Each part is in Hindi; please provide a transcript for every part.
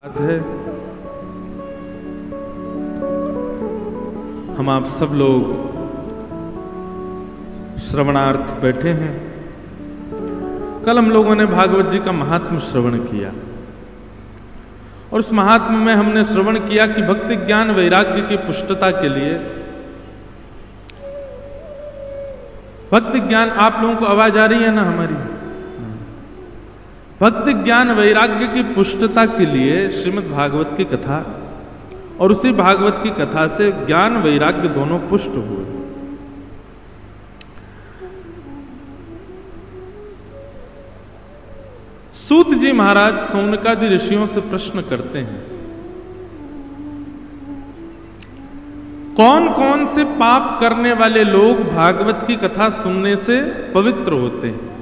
है हम आप सब लोग श्रवणार्थ बैठे हैं। कल हम लोगों ने भागवत जी का महात्म श्रवण किया और उस महात्म में हमने श्रवण किया कि भक्ति ज्ञान वैराग्य की पुष्टता के लिए भक्ति ज्ञान, आप लोगों को आवाज आ रही है ना हमारी? भक्ति ज्ञान वैराग्य की पुष्टता के लिए श्रीमद् भागवत की कथा और उसी भागवत की कथा से ज्ञान वैराग्य दोनों पुष्ट हुए। सूत जी महाराज सौनकादि ऋषियों से प्रश्न करते हैं, कौन कौन से पाप करने वाले लोग भागवत की कथा सुनने से पवित्र होते हैं?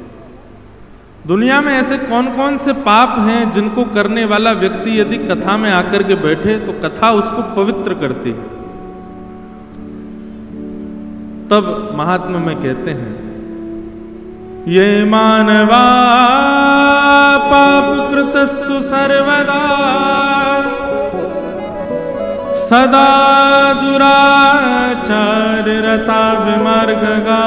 दुनिया में ऐसे कौन कौन से पाप हैं जिनको करने वाला व्यक्ति यदि कथा में आकर के बैठे तो कथा उसको पवित्र करती है? तब महात्मा में कहते हैं, ये मानवा पाप कृतस्तु सर्वदा सदा दुराचार रता विमार्गगा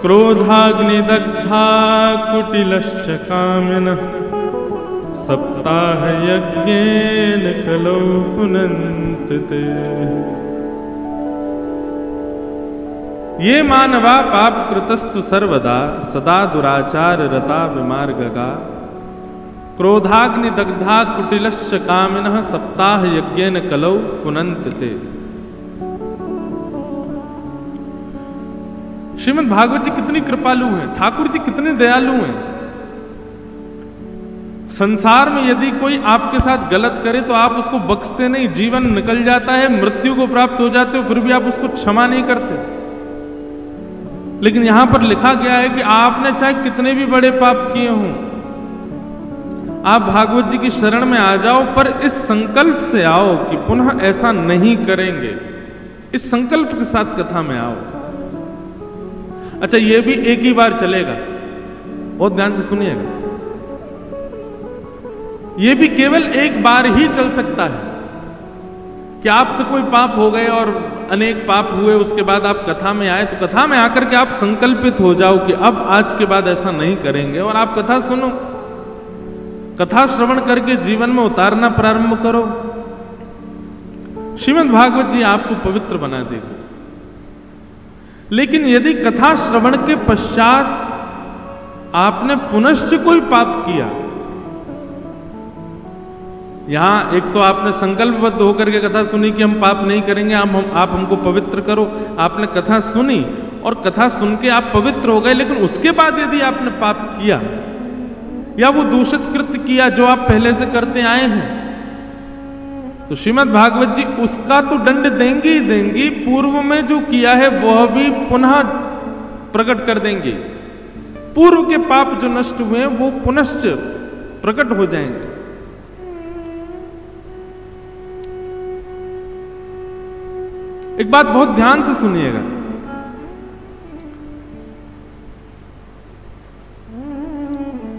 क्रोधाग्निदग्धा कुटिलश्च कामिनः सप्ताह यज्ञेन कलौ पुनन्ति ते। ये मानवा पाप कृतस्तु सर्वदा सदा दुराचार रता विमार्गगा क्रोधाग्निदग्धा कुटिलश्च कामिनः सप्ताह यज्ञेन कलौ पुनन्ति ते। श्रीमद् भागवत जी कितनी कृपालु हैं, ठाकुर जी कितने दयालु हैं। संसार में यदि कोई आपके साथ गलत करे तो आप उसको बख्शते नहीं, जीवन निकल जाता है, मृत्यु को प्राप्त हो जाते हो, फिर भी आप उसको क्षमा नहीं करते। लेकिन यहां पर लिखा गया है कि आपने चाहे कितने भी बड़े पाप किए हों, आप भागवत जी की शरण में आ जाओ, पर इस संकल्प से आओ कि पुनः ऐसा नहीं करेंगे। इस संकल्प के साथ कथा में आओ। अच्छा, यह भी एक ही बार चलेगा, बहुत ध्यान से सुनिएगा। यह भी केवल एक बार ही चल सकता है कि आपसे कोई पाप हो गए और अनेक पाप हुए, उसके बाद आप कथा में आए तो कथा में आकर के आप संकल्पित हो जाओ कि अब आज के बाद ऐसा नहीं करेंगे, और आप कथा सुनो, कथा श्रवण करके जीवन में उतारना प्रारंभ करो। श्रीमद् भागवत जी आपको पवित्र बना देगी। लेकिन यदि कथा श्रवण के पश्चात आपने पुनश्च कोई पाप किया, यहां एक तो आपने संकल्पबद्ध होकर के कथा सुनी कि हम पाप नहीं करेंगे, आप हमको पवित्र करो, आपने कथा सुनी और कथा सुन के आप पवित्र हो गए, लेकिन उसके बाद यदि आपने पाप किया या वो दूषित कृत्य किया जो आप पहले से करते आए हैं, तो श्रीमद् भागवत जी उसका तो दंड देंगी ही देंगी, पूर्व में जो किया है वह भी पुनः प्रकट कर देंगे। पूर्व के पाप जो नष्ट हुए हैं वो पुनश्च प्रकट हो जाएंगे। एक बात बहुत ध्यान से सुनिएगा,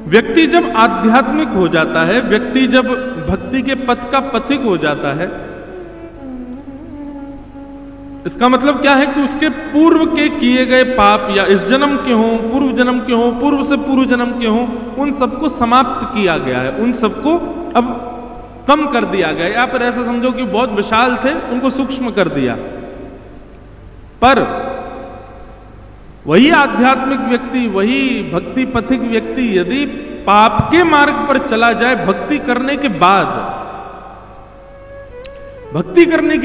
व्यक्ति जब आध्यात्मिक हो जाता है, व्यक्ति जब भक्ति के पथ का पथिक हो जाता है, इसका मतलब क्या है कि उसके पूर्व के किए गए पाप या इस जन्म के हों, पूर्व जन्म के हों, पूर्व से पूर्व जन्म के हों, उन सबको समाप्त किया गया है, उन सबको अब कम कर दिया गया। या फिर ऐसा समझो कि बहुत विशाल थे, उनको सूक्ष्म कर दिया। पर वही आध्यात्मिक व्यक्ति, वही भक्ति पथिक व्यक्ति यदि पाप के मार्ग पर चला जाए भक्ति करने के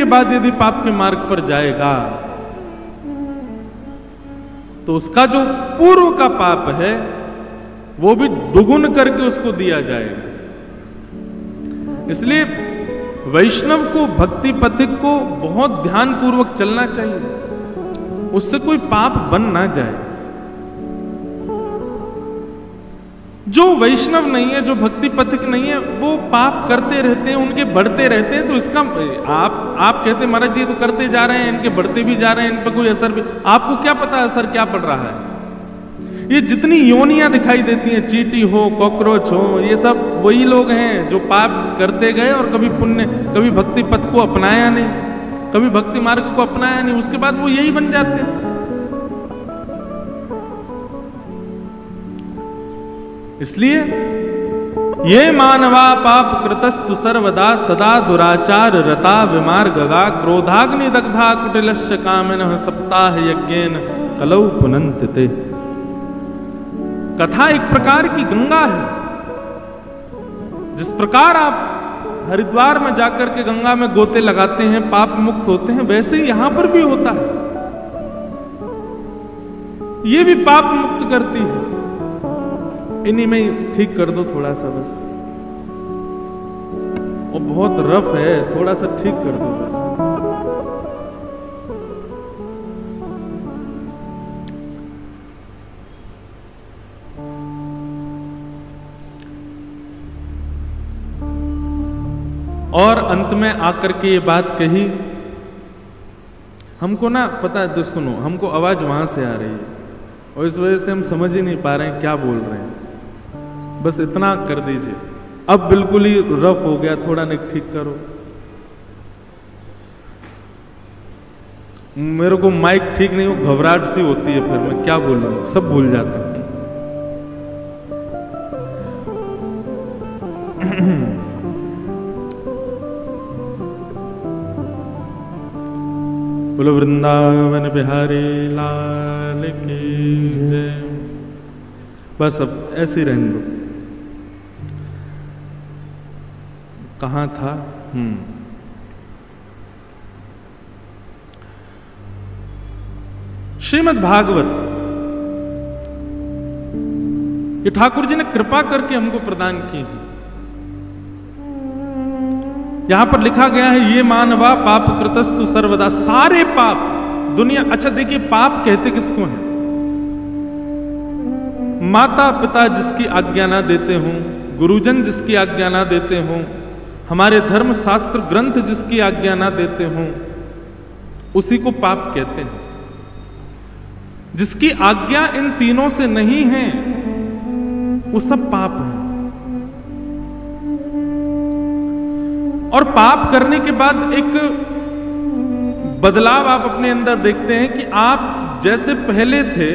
बाद यदि पाप के मार्ग पर जाएगा, तो उसका जो पूर्व का पाप है वो भी दुगुन करके उसको दिया जाएगा। इसलिए वैष्णव को, भक्ति पथिक को बहुत ध्यानपूर्वक चलना चाहिए, उससे कोई पाप बन ना जाए। जो वैष्णव नहीं है, जो भक्ति पथिक नहीं है, वो पाप करते रहते हैं, उनके बढ़ते रहते हैं। तो इसका आप कहते हैं महाराज जी तो करते जा रहे हैं, इनके बढ़ते भी जा रहे हैं, इन पर कोई असर भी, आपको क्या पता असर क्या पड़ रहा है? ये जितनी योनियां दिखाई देती हैं, चींटी हो, कॉकरोच हो, ये सब वही लोग हैं जो पाप करते गए और कभी पुण्य, कभी भक्ति पथ को अपनाया नहीं, कभी भक्ति मार्ग को अपनाया नहीं, उसके बाद वो यही बन जाते हैं। इसलिए ये मानवा पाप कृतस्तु सर्वदा सदा दुराचार रता विमार्गगा क्रोधाग्नि दग्धा कुटिलस्य कामिनः सप्ताह यज्ञेन कलौ पुनन्ति। कथा एक प्रकार की गंगा है। जिस प्रकार आप हरिद्वार में जाकर के गंगा में गोते लगाते हैं, पाप मुक्त होते हैं, वैसे ही यहां पर भी होता है। ये भी पाप मुक्त करती है। इन्हीं में ही ठीक कर दो थोड़ा सा बस, वो बहुत रफ है, थोड़ा सा ठीक कर दो बस। और अंत में आकर के ये बात कही, हमको ना पता है, सुनो, हमको आवाज वहां से आ रही है और इस वजह से हम समझ ही नहीं पा रहे हैं क्या बोल रहे हैं। बस इतना कर दीजिए। अब बिल्कुल ही रफ हो गया, थोड़ा नहीं ठीक करो। मेरे को माइक ठीक नहीं हो, घबराहट सी होती है, फिर मैं क्या बोलूं, सब भूल जाता हूं। बोलो वृंदावन बिहारी लाल की जय। बस अब ऐसे ही रहने दो। कहाँ था? श्रीमद् भागवत, ये ठाकुर जी ने कृपा करके हमको प्रदान की है। यहां पर लिखा गया है, ये मानवा पाप कृतस्तु सर्वदा, सारे पाप दुनिया। अच्छा देखिए, पाप कहते किसको हैं? माता पिता जिसकी आज्ञा ना देते हों, गुरुजन जिसकी आज्ञा ना देते हों, हमारे धर्म शास्त्र ग्रंथ जिसकी आज्ञा ना देते हों, उसी को पाप कहते हैं। जिसकी आज्ञा इन तीनों से नहीं है, वो सब पाप है। और पाप करने के बाद एक बदलाव आप अपने अंदर देखते हैं कि आप जैसे पहले थे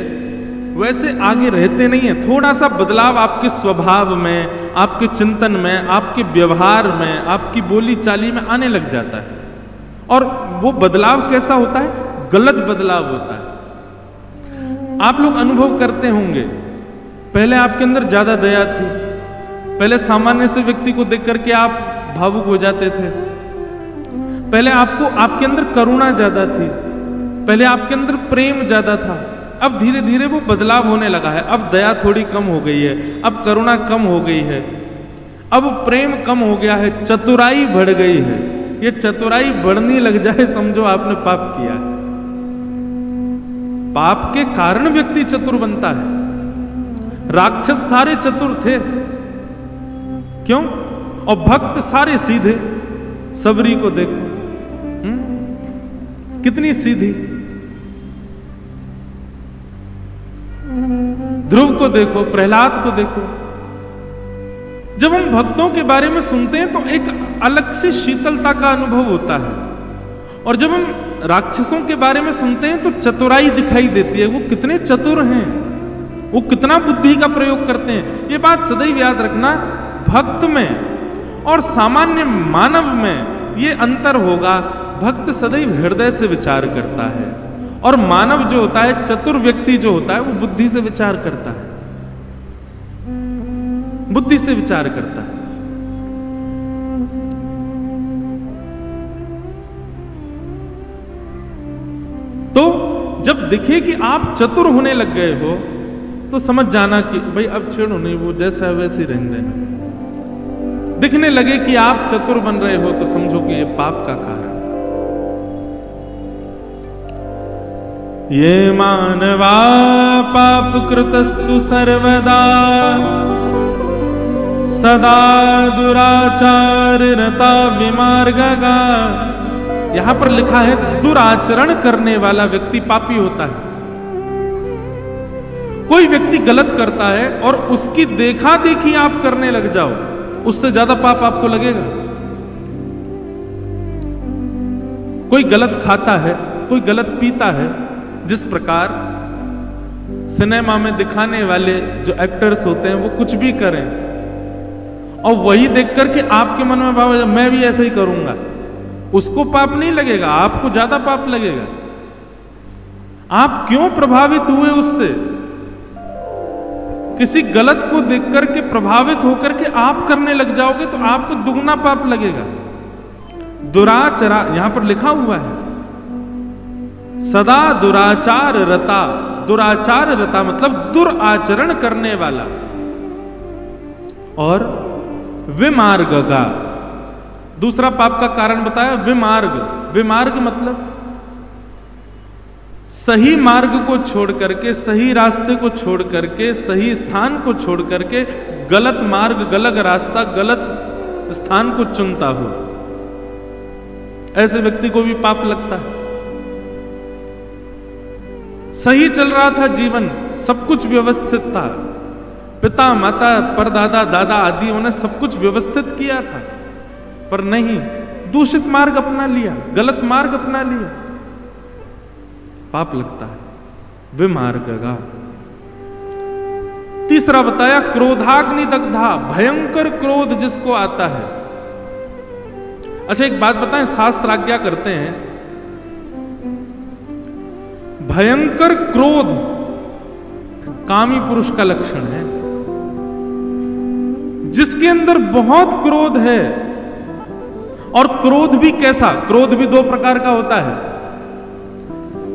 वैसे आगे रहते नहीं है। थोड़ा सा बदलाव आपके स्वभाव में, आपके चिंतन में, आपके व्यवहार में, आपकी बोली चाली में आने लग जाता है। और वो बदलाव कैसा होता है? गलत बदलाव होता है। आप लोग अनुभव करते होंगे, पहले आपके अंदर ज्यादा दया थी, पहले सामान्य से व्यक्ति को देख करके आप भावुक हो जाते थे, पहले आपके अंदर करुणा ज्यादा थी, पहले आपके अंदर प्रेम ज्यादा था। अब धीरे धीरे वो बदलाव होने लगा है। अब दया थोड़ी कम हो गई है, अब करुणा कम हो गई है, अब प्रेम कम हो गया है, चतुराई बढ़ गई है। ये चतुराई बढ़ने लग जाए, समझो आपने पाप किया है। पाप के कारण व्यक्ति चतुर बनता है। राक्षस सारे चतुर थे, क्यों? और भक्त सारे सीधे। सबरी को देखो, कितनी सीधी। ध्रुव को देखो, प्रहलाद को देखो। जब हम भक्तों के बारे में सुनते हैं तो एक अलग सी शीतलता का अनुभव होता है, और जब हम राक्षसों के बारे में सुनते हैं तो चतुराई दिखाई देती है। वो कितने चतुर हैं, वो कितना बुद्धि का प्रयोग करते हैं। ये बात सदैव याद रखना, भक्त में और सामान्य मानव में ये अंतर होगा। भक्त सदैव हृदय से विचार करता है, और मानव जो होता है, चतुर व्यक्ति जो होता है, वो बुद्धि से विचार करता है, बुद्धि से विचार करता है। तो जब दिखे कि आप चतुर होने लग गए हो तो समझ जाना कि भाई अब छेड़ो नहीं, वो जैसा है वैसे ही रहने देना। दिखने लगे कि आप चतुर बन रहे हो तो समझो कि ये पाप का कारण। ये मानवा पाप कृतस्तु सर्वदा सदा दुराचार रता विमार्गगा। यहां पर लिखा है दुराचरण करने वाला व्यक्ति पापी होता है। कोई व्यक्ति गलत करता है और उसकी देखा देखी आप करने लग जाओ, उससे ज्यादा पाप आपको लगेगा। कोई गलत खाता है, कोई गलत पीता है, जिस प्रकार सिनेमा में दिखाने वाले जो एक्टर्स होते हैं वो कुछ भी करें और वही देख करके आपके मन में भाव मैं भी ऐसा ही करूंगा, उसको पाप नहीं लगेगा, आपको ज्यादा पाप लगेगा। आप क्यों प्रभावित हुए उससे? किसी गलत को देख करके प्रभावित होकर के आप करने लग जाओगे तो आपको दुगना पाप लगेगा। दुराचरा, यहां पर लिखा हुआ है सदा दुराचार रता। दुराचार रता मतलब दुराचरण करने वाला। और विमार्गगा, दूसरा पाप का कारण बताया विमार्ग। विमार्ग मतलब सही मार्ग को छोड़ करके, सही रास्ते को छोड़ करके, सही स्थान को छोड़ करके गलत मार्ग, गलत रास्ता, गलत स्थान को चुनता हो, ऐसे व्यक्ति को भी पाप लगता है। सही चल रहा था जीवन, सब कुछ व्यवस्थित था, पिता माता परदादा दादा आदि उन्होंने सब कुछ व्यवस्थित किया था, पर नहीं, दूषित मार्ग अपना लिया, गलत मार्ग अपना लिया, पाप लगता है। विमार्गगा। तीसरा बताया क्रोधाग्नि दग्धा, भयंकर क्रोध जिसको आता है। अच्छा एक बात बताएं, शास्त्र आज्ञा करते हैं भयंकर क्रोध कामी पुरुष का लक्षण है। जिसके अंदर बहुत क्रोध है, और क्रोध भी कैसा? क्रोध भी दो प्रकार का होता है।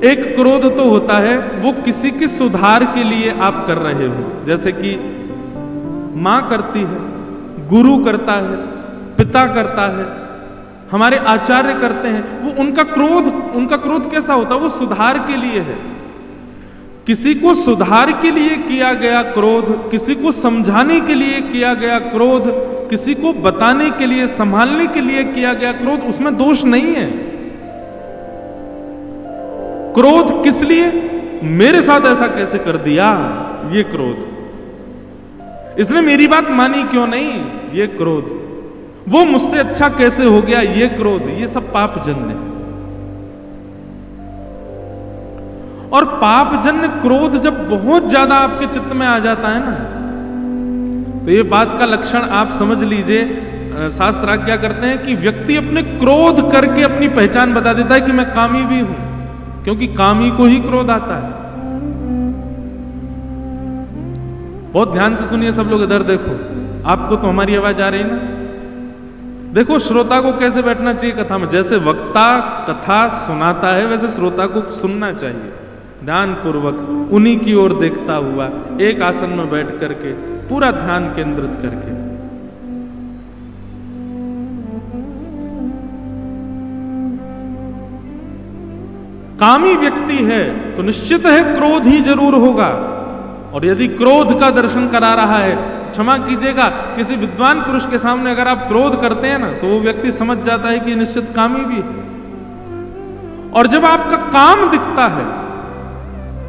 एक क्रोध तो होता है वो किसी के सुधार के लिए आप कर रहे हो, जैसे कि मां करती है, गुरु करता है, पिता करता है, हमारे आचार्य करते हैं, वो उनका क्रोध कैसा होता है? वो सुधार के लिए है। किसी को सुधार के लिए किया गया क्रोध, किसी को समझाने के लिए किया गया क्रोध, किसी को बताने के लिए, संभालने के लिए किया गया क्रोध, उसमें दोष नहीं है। क्रोध किस लिए? मेरे साथ ऐसा कैसे कर दिया, ये क्रोध। इसने मेरी बात मानी क्यों नहीं, ये क्रोध। वो मुझसे अच्छा कैसे हो गया, ये क्रोध। ये सब पाप जन्य है। और पाप जन्य क्रोध जब बहुत ज्यादा आपके चित्त में आ जाता है ना, तो ये बात का लक्षण आप समझ लीजिए। शास्त्र क्या करते हैं कि व्यक्ति अपने क्रोध करके अपनी पहचान बता देता है कि मैं कामी भी हूं, क्योंकि कामी को ही क्रोध आता है। बहुत ध्यान से सुनिए सब लोग, इधर देखो, आपको तो हमारी आवाज आ रही है ना। देखो श्रोता को कैसे बैठना चाहिए कथा में। जैसे वक्ता कथा सुनाता है वैसे श्रोता को सुनना चाहिए, ध्यान पूर्वक, उन्हीं की ओर देखता हुआ, एक आसन में बैठ करके पूरा ध्यान केंद्रित करके। कामी व्यक्ति है तो निश्चित है क्रोध ही जरूर होगा। और यदि क्रोध का दर्शन करा रहा है, क्षमा कीजिएगा, किसी विद्वान पुरुष के सामने अगर आप क्रोध करते हैं ना, तो वो व्यक्ति समझ जाता है कि निश्चित कामी भी है। और जब आपका काम दिखता है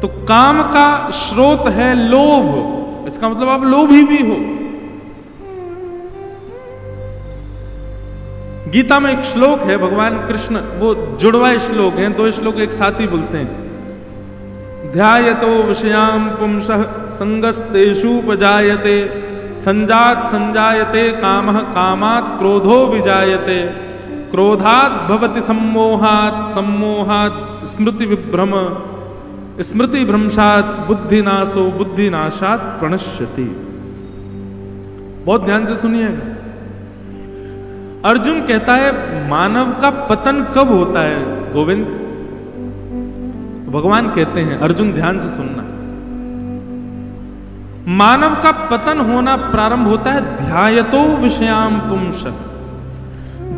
तो काम का स्रोत है लोभ, इसका मतलब आप लोभी भी हो। गीता में एक श्लोक है, भगवान कृष्ण, वो जुड़वा श्लोक है, दो श्लोक एक साथ ही बोलते हैं। ध्यायतो विषयाम पुंसः संगस्तेषुपजायते, संजात संजायते कामः, कामात् क्रोधो विजायते, क्रोधात् भवति सम्मोहात्, सम्मोहात् स्मृति विभ्रम, स्मृति भ्रंशात् बुद्धिनाशो, बुद्धिनाशात् प्रणश्यति। बहुत ध्यान से सुनिएगा। अर्जुन कहता है मानव का पतन कब होता है गोविंद? भगवान कहते हैं, अर्जुन ध्यान से सुनना, मानव का पतन होना प्रारंभ होता है ध्यायतो विषयाम पुंस,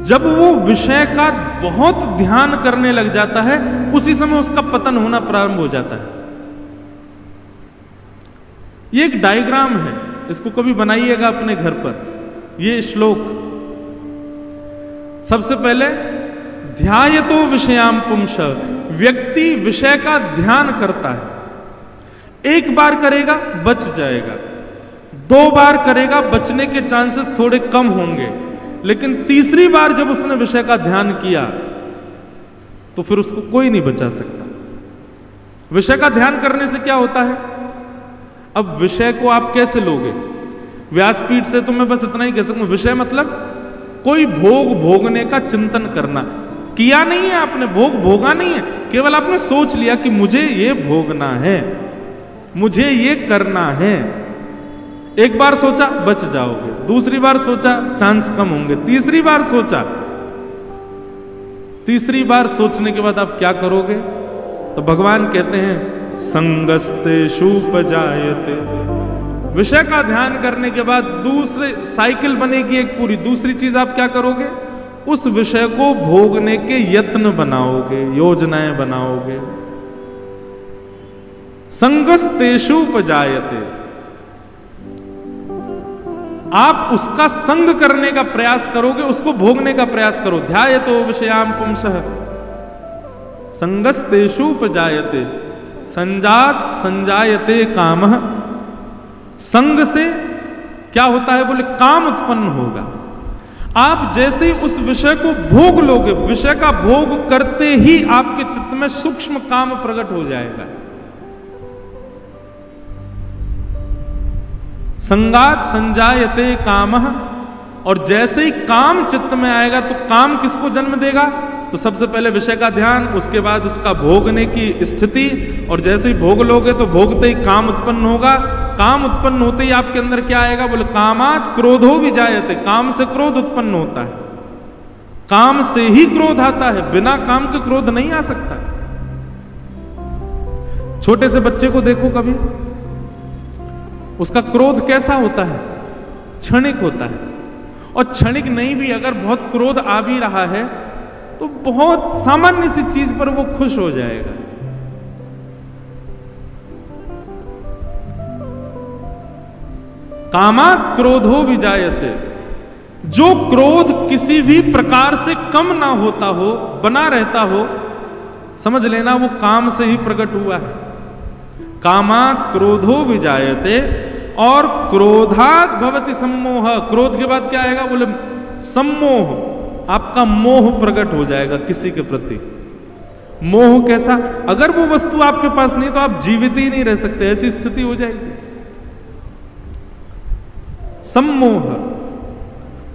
जब वो विषय का बहुत ध्यान करने लग जाता है, उसी समय उसका पतन होना प्रारंभ हो जाता है। ये एक डायग्राम है, इसको कभी बनाइएगा अपने घर पर। ये श्लोक सबसे पहले ध्यायतो विषयाम पुंस, व्यक्ति विषय का ध्यान करता है। एक बार करेगा बच जाएगा, 2 बार करेगा बचने के चांसेस थोड़े कम होंगे, लेकिन तीसरी बार जब उसने विषय का ध्यान किया तो फिर उसको कोई नहीं बचा सकता। विषय का ध्यान करने से क्या होता है? अब विषय को आप कैसे लोगे? व्यासपीठ से तो मैं बस इतना ही कह सकूं, विषय मतलब कोई भोग भोगने का चिंतन करना। किया नहीं है आपने, भोग भोगा नहीं है, केवल आपने सोच लिया कि मुझे ये भोगना है, मुझे ये करना है। एक बार सोचा बच जाओगे, दूसरी बार सोचा चांस कम होंगे, तीसरी बार सोचा, तीसरी बार सोचने के बाद आप क्या करोगे? तो भगवान कहते हैं संगस्तेषु उपजायते। विषय का ध्यान करने के बाद दूसरे साइकिल बनेगी एक पूरी। दूसरी चीज आप क्या करोगे? उस विषय को भोगने के यत्न बनाओगे, योजनाएं बनाओगे। संगस्तेषु उपजायते, आप उसका संग करने का प्रयास करोगे, उसको भोगने का प्रयास करो। ध्यायतो विषयाम पुंसः संगस्तेषु उपजायते संजात संजायते कामः। संग से क्या होता है? बोले काम उत्पन्न होगा। आप जैसे ही उस विषय को भोग लोगे, विषय का भोग करते ही आपके चित्त में सूक्ष्म काम प्रकट हो जाएगा। संगात संजायते कामः, और जैसे ही काम चित्त में आएगा तो काम किसको जन्म देगा? तो सबसे पहले विषय का ध्यान, उसके बाद उसका भोगने की स्थिति, और जैसे ही भोग लोगे तो भोगते ही काम उत्पन्न होगा। काम उत्पन्न होते ही आपके अंदर क्या आएगा? बोले कामात क्रोधो विजायते, काम से क्रोध उत्पन्न होता है, काम से ही क्रोध आता है, बिना काम के क्रोध नहीं आ सकता। छोटे से बच्चे को देखो कभी, उसका क्रोध कैसा होता है? क्षणिक होता है। और क्षणिक नहीं भी, अगर बहुत क्रोध आ भी रहा है तो बहुत सामान्य सी चीज पर वो खुश हो जाएगा। कामात क्रोधो विजायते, जो क्रोध किसी भी प्रकार से कम ना होता हो, बना रहता हो, समझ लेना वो काम से ही प्रकट हुआ है। कामात क्रोधो विजायते, और क्रोधात भवति सम्मोह। क्रोध के बाद क्या आएगा? बोले सम्मोह, आपका मोह प्रकट हो जाएगा किसी के प्रति। मोह कैसा? अगर वो वस्तु आपके पास नहीं तो आप जीवित ही नहीं रह सकते, ऐसी स्थिति हो जाएगी। सम्मोह,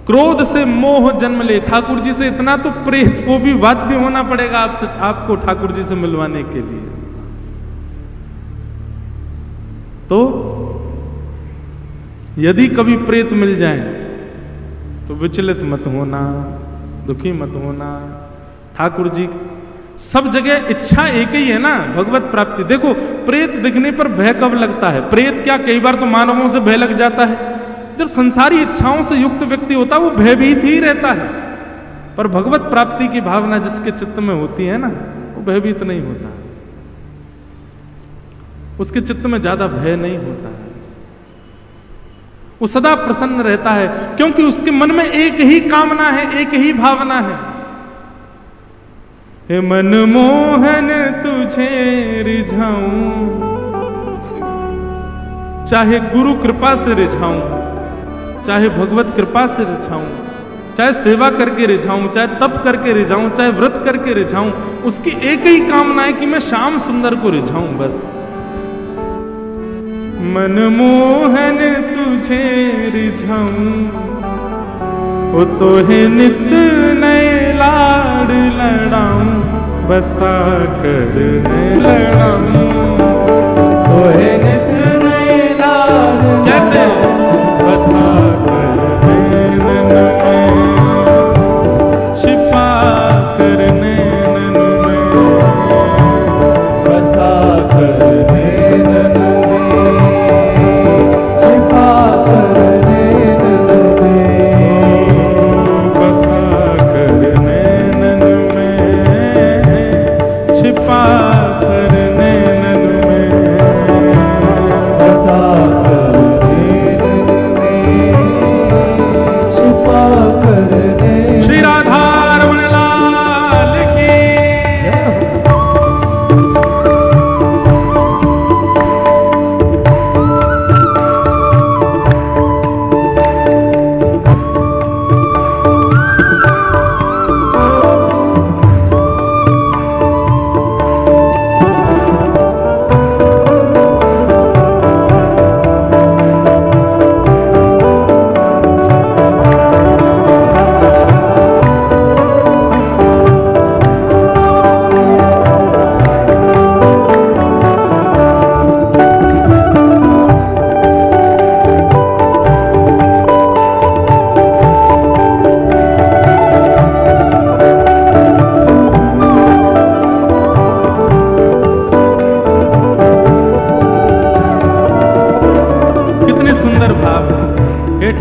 क्रोध से मोह जन्म ले। ठाकुर जी से इतना तो प्रेत को भी बाध्य होना पड़ेगा आपसे, आपको ठाकुर जी से मिलवाने के लिए। तो यदि कभी प्रेत मिल जाए तो विचलित मत होना, दुखी मत होना। ठाकुर जी सब जगह इच्छा एक ही है ना, भगवत प्राप्ति। देखो प्रेत दिखने पर भय कब लगता है? प्रेत क्या, कई बार तो मानवों से भय लग जाता है। जब संसारी इच्छाओं से युक्त व्यक्ति होता है वो भयभीत ही रहता है, पर भगवत प्राप्ति की भावना जिसके चित्त में होती है ना, वो भयभीत नहीं होता, उसके चित्त में ज्यादा भय नहीं होता है, वो सदा प्रसन्न रहता है, क्योंकि उसके मन में एक ही कामना है, एक ही भावना है। हे मनमोहन तुझे रिझाऊं, चाहे गुरु कृपा से रिझाऊं, चाहे भगवत कृपा से रिझाऊं, चाहे सेवा करके रिझाऊं, चाहे तप करके रिझाऊं, चाहे व्रत करके रिझाऊं, उसकी एक ही कामना है कि मैं श्याम सुंदर को रिझाऊं बस। मनमोहन तुझे रिझाऊं, ओ तोहे नित नए लाड लड़ाऊं, बसा कर नए लड़ाऊं, तोहे नित नए लाड कैसे बसा कर नैनन में, छिपा कर नैनन में, बसा कर नैनन में, छिपा कर नैनन में, बसा कर नैनन में, छिपा कर नैनन में, बसा कर नैनन में, छिपा कर नैनन। श्री राधा रमण लाल की।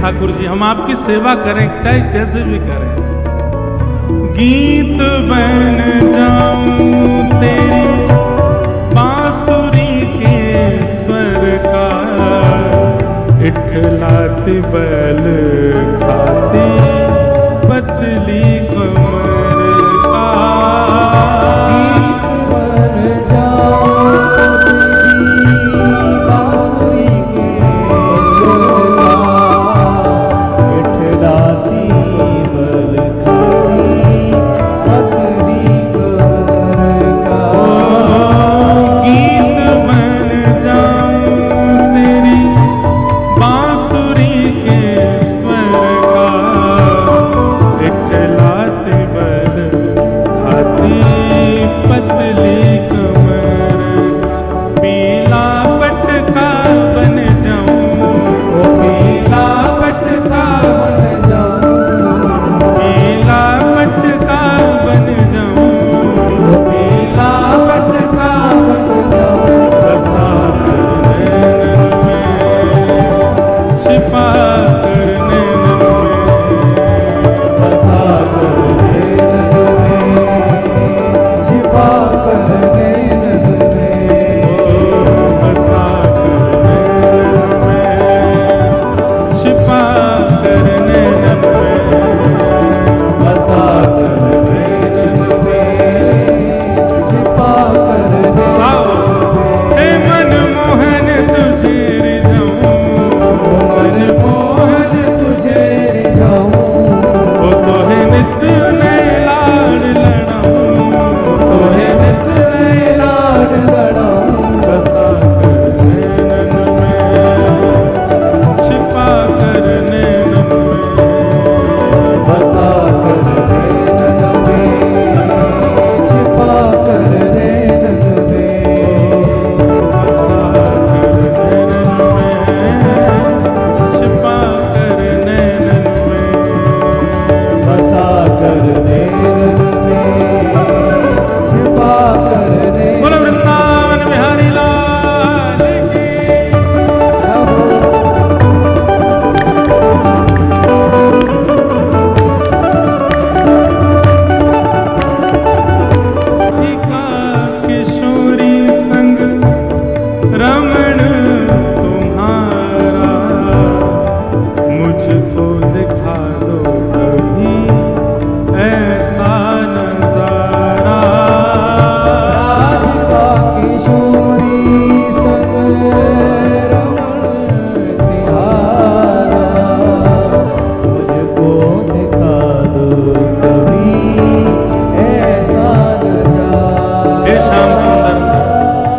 ठाकुर जी, हम आपकी सेवा करें, चाहे जैसे भी करें। गीत बन जाऊं तेरी बांसुरी के स्वर का, इठलाती बल खाती पतली कमर का। गीत बन जाऊं तेरी बांसुरी के स्वर का, इठलाती बल खाती पतली कमर का। गीत बन जाऊं तेरी बांसुरी के स्वर का, इठलाती बल खाती पतली कमर। पीला पटका बन जाऊं, पीला पटका बन जाऊं, पीला पटका बन जाऊं, पीला पटका बन जाऊं। बसा कर नैनन में, छिपा कर नैनन में, बसा कर नैनन में, छिपा कर नैनन में। बसा कर नैनन में, छिपा कर नैनन में। बसा कर नैनन में, छिपा कर नैनन आओ हे मनमोहन तुझे रिझाऊं, मन मोहन तुझे रिझाऊं। ओ तोहे नित्य नए लाड लड़ाऊं, तोहे नित नए लाड लड़ाऊं। बसा कर नैनन में, छिपा कर नैनन में। बसा कर नैनन में, छिपा कर नैनन में। बसा कर नैनन में, छिपा कर नैनन में। बसा कर नैनन में, छिपा कर नैनन बोलो वृंदावन बिहारी लाल की। राधिका किशोरी संग रमण तुम्हारा, मुझको दिखा दो कभी ऐसा नजारा। राधिका किशोरी संग रमण तिहारा, मुझको दिखा दो कभी ऐसा नजारा। हे श्याम सुंदर,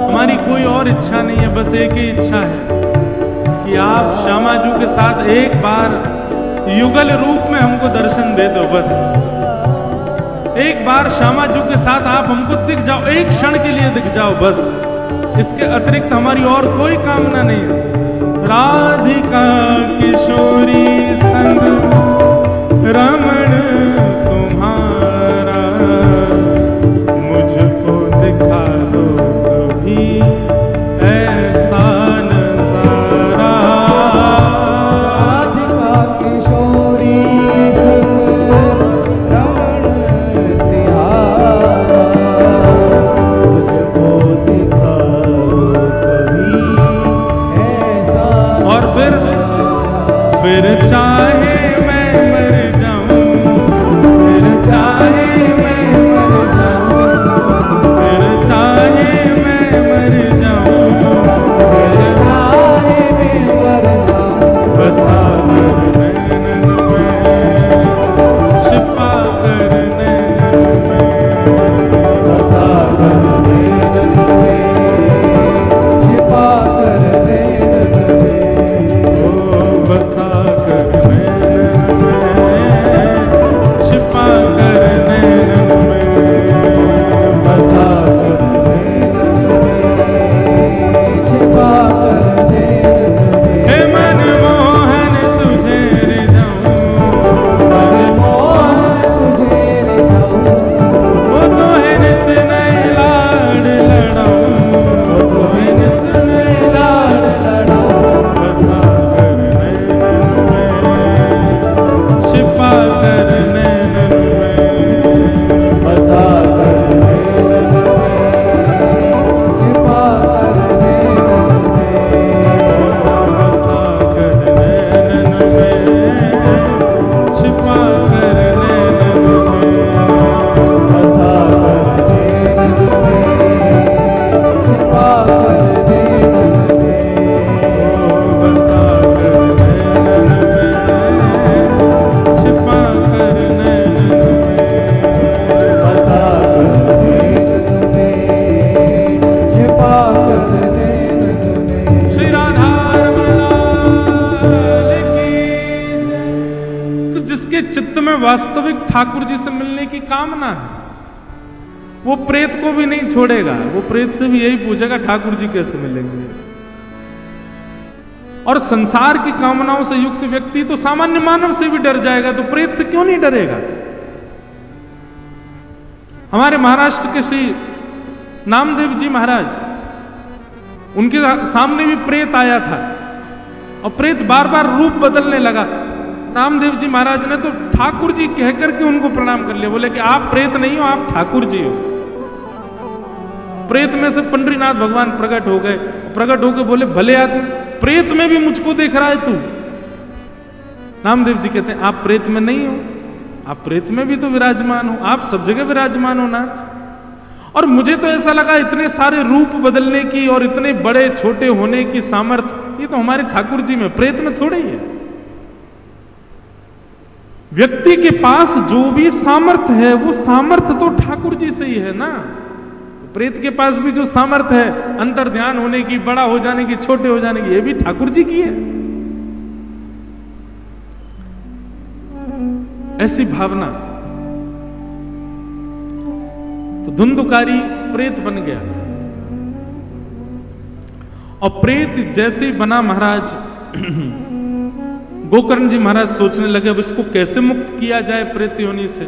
हमारी कोई और इच्छा नहीं है, बस एक ही इच्छा है कि आप श्यामाजू के साथ एक बार युगल रूप में हमको दर्शन दे दो। बस एक बार श्यामाजू के साथ आप हमको दिख जाओ, एक क्षण के लिए दिख जाओ बस। इसके अतिरिक्त हमारी और कोई कामना नहीं है। राधिका किशोरी संग रमण तुम्हारा, मुझको दिखा दो कभी ऐसा नजारा। राधिका किशोरी संग रमण तिहारा, मुझको दिखा दो कभी ऐसा। और फिर चाहे मैं मर जाऊं, फिर चाहे मैं मर जाऊं, फिर चाहे मैं मर जाऊं, फिर चाहे मैं मर जाऊं। बसा कर नैनन में, छिपा कर नैनन में। बसा कर नैनन में, छिपा कर नैनन में। ओ बसा कर श्री राधा रमण लाल की जय। तो जिसके चित्त में वास्तविक ठाकुर जी से मिलने की कामना है, वो प्रेत को भी नहीं छोड़ेगा, वो प्रेत से भी यही पूछेगा ठाकुर जी कैसे मिलेंगे। और संसार की कामनाओं से युक्त व्यक्ति तो सामान्य मानव से भी डर जाएगा, तो प्रेत से क्यों नहीं डरेगा। हमारे महाराष्ट्र के श्री नामदेव जी महाराज, उनके सामने भी प्रेत आया था और प्रेत बार बार रूप बदलने लगा। नामदेव जी महाराज ने तो ठाकुर जी कहकर के उनको प्रणाम कर लिया, बोले कि आप प्रेत नहीं हो, आप ठाकुर जी हो। प्रेत में से पंडरीनाथ भगवान प्रकट हो गए, प्रकट होकर बोले भले आदमी, प्रेत में भी मुझको देख रहा है तू। नामदेव जी कहते हैं आप प्रेत में नहीं हो, आप प्रेत में भी तो विराजमान हो, आप सब जगह विराजमान हो नाथ। और मुझे तो ऐसा लगा इतने सारे रूप बदलने की और इतने बड़े छोटे होने की सामर्थ्य ये तो हमारे ठाकुर जी में, प्रेत में थोड़े ही है। व्यक्ति के पास जो भी सामर्थ्य है वो सामर्थ्य तो ठाकुर जी से ही है ना। प्रेत के पास भी जो सामर्थ्य है अंतर ध्यान होने की, बड़ा हो जाने की, छोटे हो जाने की, ये भी ठाकुर जी की है। ऐसी भावना। तो धुंधुकारी प्रेत बन गया और प्रेत जैसे ही बना महाराज गोकर्ण जी महाराज सोचने लगे अब इसको कैसे मुक्त किया जाए प्रेत योनि से।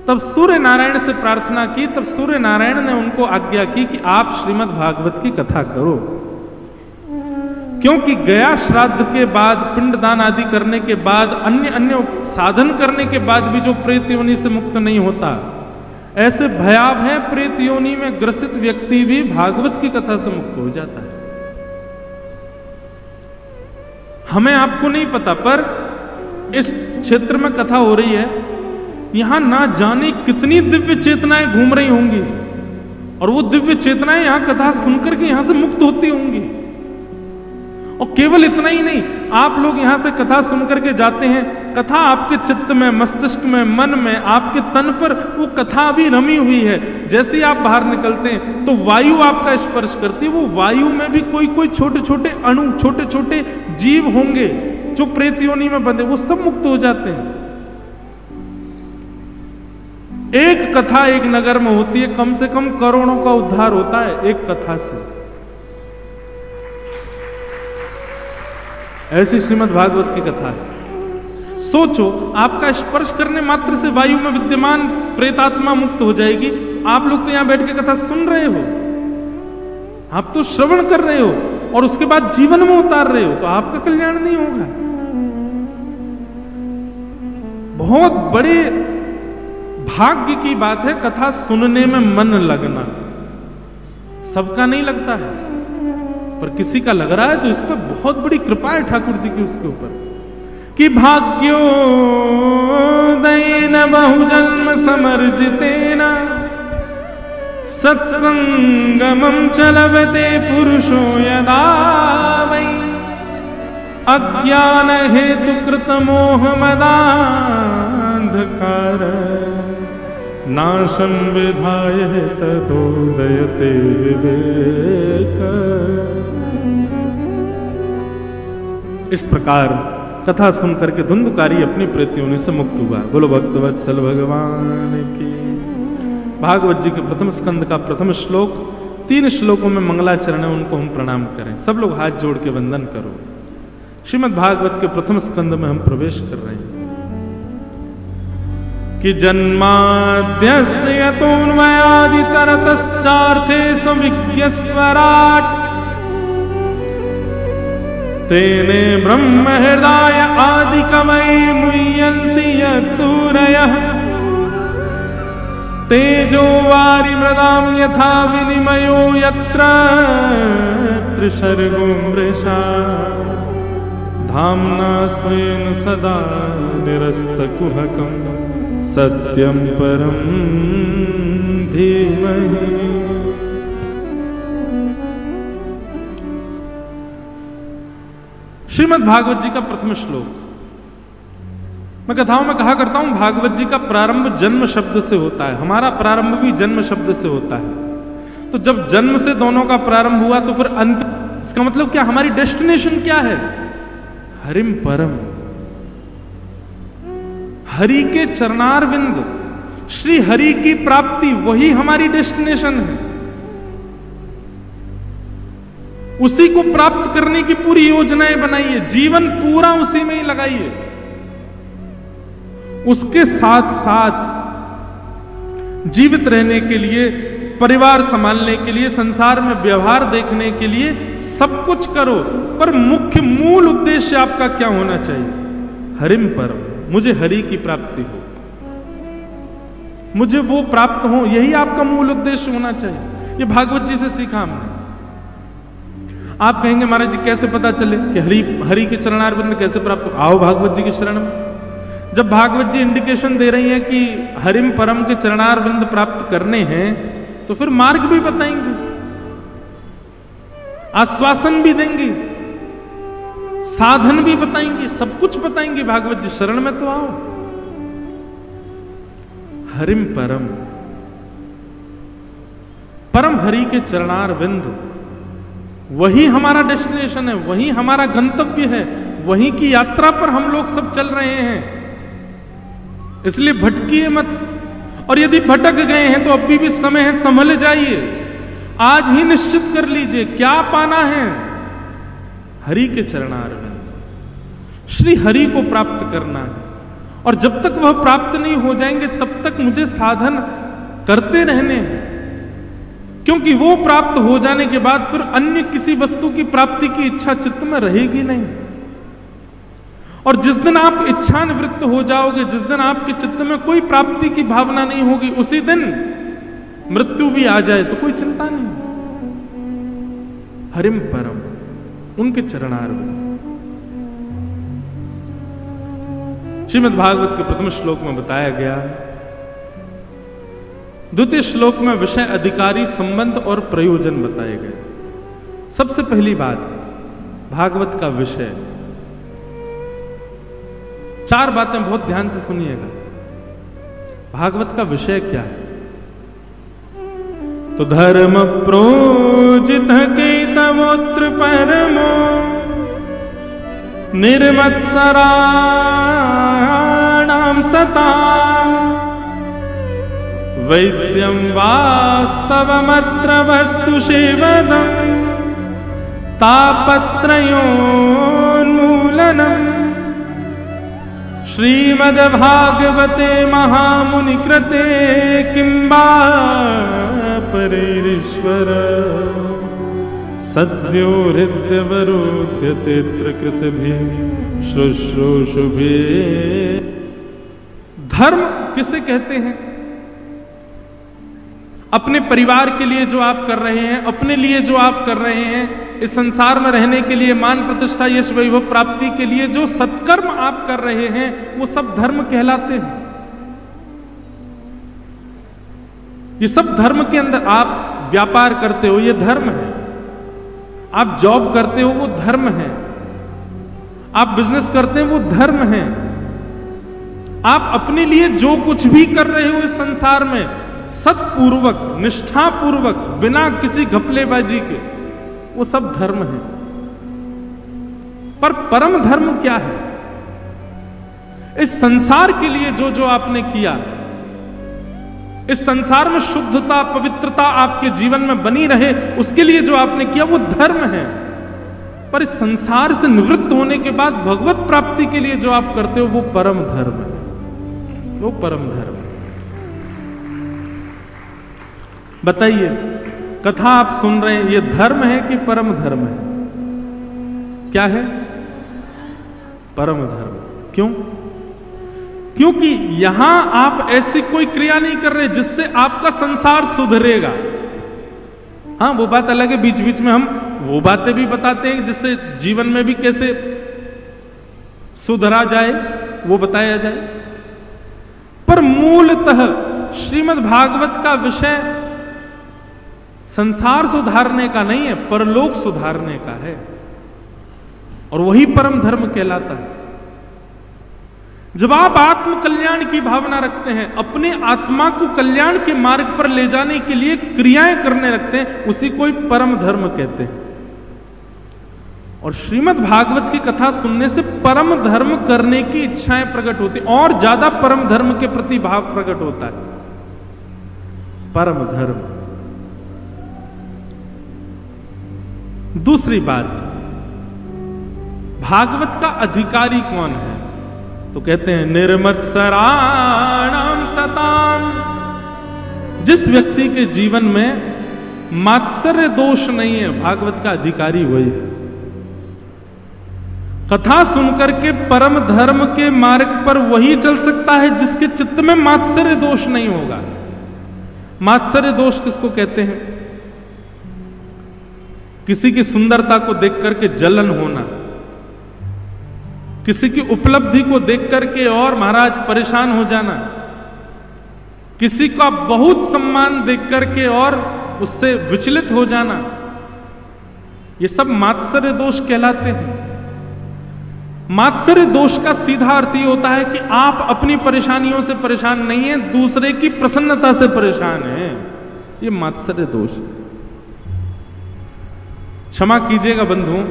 तब सूर्य नारायण से प्रार्थना की, तब सूर्य नारायण ने उनको आज्ञा की कि आप श्रीमद् भागवत की कथा करो, क्योंकि गया श्राद्ध के बाद, पिंडदान आदि करने के बाद, अन्य अन्य साधन करने के बाद भी जो प्रेत योनि से मुक्त नहीं होता, ऐसे भयावह प्रेत योनि में ग्रसित व्यक्ति भी भागवत की कथा से मुक्त हो जाता है। हमें आपको नहीं पता, पर इस क्षेत्र में कथा हो रही है, यहां ना जाने कितनी दिव्य चेतनाएं घूम रही होंगी और वो दिव्य चेतनाएं यहां कथा सुनकर के यहां से मुक्त होती होंगी। और केवल इतना ही नहीं, आप लोग यहां से कथा सुनकर के जाते हैं, कथा आपके चित्त में, मस्तिष्क में, मन में, आपके तन पर वो कथा भी रमी हुई है। जैसे ही आप बाहर निकलते हैं तो वायु आपका स्पर्श करती है, वो वायु में भी कोई कोई छोटे छोटे अणु, छोटे छोटे जीव होंगे जो प्रेत योनि में बंधे, वो सब मुक्त हो जाते हैं। एक कथा एक नगर में होती है, कम से कम करोड़ों का उद्धार होता है एक कथा से। ऐसी श्रीमद् भागवत की कथा है। सोचो, आपका स्पर्श करने मात्र से वायु में विद्यमान प्रेतात्मा मुक्त हो जाएगी। आप लोग तो यहां बैठ के कथा सुन रहे हो, आप तो श्रवण कर रहे हो और उसके बाद जीवन में उतार रहे हो, तो आपका कल्याण नहीं होगा। बहुत बड़े भाग्य की बात है कथा सुनने में मन लगना। सबका नहीं लगता है, पर किसी का लग रहा है तो इस पर बहुत बड़ी कृपा है ठाकुर जी की उसके ऊपर कि भाग्यो दैन बहुजन्म समर्जितेन सत्संगमं चलवते पुरुषो यदा वै अज्ञान हेतु कृत मोह मदांधकार नाशं विधाय तदोदयते विवेक। इस प्रकार कथा सुनकर के धुंधुकारी अपनी प्रेत योनि से मुक्त हुआ। बोलो भक्तवत्सल भगवान की। भागवत जी के प्रथम स्कंद का प्रथम श्लोक, 3 श्लोकों में मंगलाचरण है, उनको हम प्रणाम करें। सब लोग हाथ जोड़ के वंदन करो। श्रीमद् भागवत के प्रथम स्कंद में हम प्रवेश कर रहे हैं कि जन्माद्यस्य यतोऽन्वयादितरतश्चार्थे संविज्ञस्वराट् तेने ब्रह्म हृदय आदि कवये मुह्यन्ति यत्सूरयः तेजो वारि मृदां यथा विनिमयो यत्र त्रिसर्गो मृषा धाम्ना स्वेन सदा निरस्तकुहकं सत्यं परं धीमहि। श्रीमद् भागवत जी का प्रथम श्लोक। मैं कथाओं में कहा करता हूं भागवत जी का प्रारंभ जन्म शब्द से होता है। हमारा प्रारंभ भी जन्म शब्द से होता है। तो जब जन्म से दोनों का प्रारंभ हुआ तो फिर अंत, इसका मतलब क्या, हमारी डेस्टिनेशन क्या है? हरिम परम, हरि के चरणारविंद, श्री हरि की प्राप्ति, वही हमारी डेस्टिनेशन है। उसी को प्राप्त करने की पूरी योजनाएं बनाइए, जीवन पूरा उसी में ही लगाइए। उसके साथ साथ जीवित रहने के लिए, परिवार संभालने के लिए, संसार में व्यवहार देखने के लिए सब कुछ करो, पर मुख्य मूल उद्देश्य आपका क्या होना चाहिए? हरिम परम, मुझे हरि की प्राप्ति हो, मुझे वो प्राप्त हो, यही आपका मूल उद्देश्य होना चाहिए। ये भागवत जी से सीखा हमने। आप कहेंगे महाराज जी कैसे पता चले कि हरि के चरणारविंद कैसे प्राप्त हो? आओ भागवत जी के शरण में। जब भागवत जी इंडिकेशन दे रही हैं कि हरिम परम के चरणारविंद प्राप्त करने हैं, तो फिर मार्ग भी बताएंगे, आश्वासन भी देंगे, साधन भी बताएंगे, सब कुछ बताएंगे। भागवत जी शरण में तो आओ। हरिम परम, परम हरि के चरणारविंद, वही हमारा डेस्टिनेशन है, वही हमारा गंतव्य है, वही की यात्रा पर हम लोग सब चल रहे हैं। इसलिए भटकिए मत, और यदि भटक गए हैं तो अभी भी समय है, संभल जाइए। आज ही निश्चित कर लीजिए क्या पाना है? हरि के चरणारविंद, श्री हरि को प्राप्त करना है। और जब तक वह प्राप्त नहीं हो जाएंगे तब तक मुझे साधन करते रहने हैं, क्योंकि वो प्राप्त हो जाने के बाद फिर अन्य किसी वस्तु की प्राप्ति की इच्छा चित्त में रहेगी नहीं। और जिस दिन आप इच्छा निवृत्त हो जाओगे, जिस दिन आपके चित्त में कोई प्राप्ति की भावना नहीं होगी, उसी दिन मृत्यु भी आ जाए तो कोई चिंता नहीं। हरिम परम, उनके चरणारविंद। श्रीमद् भागवत के प्रथम श्लोक में बताया गया, द्वितीय श्लोक में विषय, अधिकारी, संबंध और प्रयोजन बताए गए। सबसे पहली बात, भागवत का विषय। चार बातें बहुत ध्यान से सुनिएगा। भागवत का विषय क्या है? तो धर्म प्रोजित केतवोत्र परमो निर्मत्सराणाम सताम वैद्यम वास्तवमत्र वस्तु सेवदम तापत्रयोन्मूलनम श्रीमद्भागवते महामुनि कृते किंबा परेश्वर सद्यो हृदयवरोध्यतेऽत्र कृतभिः शुश्रूषुभिः। धर्म किसे कहते हैं? अपने परिवार के लिए जो आप कर रहे हैं, अपने लिए जो आप कर रहे हैं, इस संसार में रहने के लिए, मान प्रतिष्ठा यश वैभव प्राप्ति के लिए जो सत्कर्म आप कर रहे हैं, वो सब धर्म कहलाते हैं। ये सब धर्म के अंदर, आप व्यापार करते हो, ये धर्म है। आप जॉब करते हो, वो धर्म है। आप बिजनेस करते हैं, वो धर्म है। आप अपने लिए जो कुछ भी कर रहे हो इस संसार में, सतपूर्वक, निष्ठापूर्वक, बिना किसी घपलेबाजी के, वो सब धर्म है। पर परम धर्म क्या है? इस संसार के लिए जो जो आपने किया, इस संसार में शुद्धता, पवित्रता आपके जीवन में बनी रहे, उसके लिए जो आपने किया वो धर्म है। पर इस संसार से निवृत्त होने के बाद भगवत प्राप्ति के लिए जो आप करते हो वो परम धर्म है, वो परम धर्म है। बताइए, कथा आप सुन रहे हैं, ये धर्म है कि परम धर्म है? क्या है? परम धर्म। क्यों? क्योंकि यहां आप ऐसी कोई क्रिया नहीं कर रहे जिससे आपका संसार सुधरेगा। हाँ, वो बात अलग है, बीच बीच में हम वो बातें भी बताते हैं जिससे जीवन में भी कैसे सुधरा जाए, वो बताया जाए। पर मूलतः श्रीमद् भागवत का विषय संसार सुधारने का नहीं है, परलोक सुधारने का है, और वही परम धर्म कहलाता है। जब आप आत्म कल्याण की भावना रखते हैं, अपने आत्मा को कल्याण के मार्ग पर ले जाने के लिए क्रियाएं करने लगते हैं, उसी को परम धर्म कहते हैं। और श्रीमद् भागवत की कथा सुनने से परम धर्म करने की इच्छाएं प्रकट होती, और ज्यादा परम धर्म के प्रति भाव प्रकट होता है। परम धर्म। दूसरी बात, भागवत का अधिकारी कौन है? तो कहते हैं निर्मत्सराणाम सताम। जिस व्यक्ति के जीवन में मात्सर्य दोष नहीं है, भागवत का अधिकारी वही है। कथा सुनकर के परम धर्म के मार्ग पर वही चल सकता है जिसके चित्त में मात्सर्य दोष नहीं होगा। मात्सर्य दोष किसको कहते हैं? किसी की सुंदरता को देख करके जलन होना, किसी की उपलब्धि को देख करके और महाराज परेशान हो जाना, किसी का बहुत सम्मान देख करके और उससे विचलित हो जाना, ये सब मात्सर्य दोष कहलाते हैं। मात्सर्य दोष का सीधा अर्थ ये होता है कि आप अपनी परेशानियों से परेशान नहीं हैं, दूसरे की प्रसन्नता से परेशान हैं। ये मात्सर्य दोष। क्षमा कीजिएगा बंधुओं,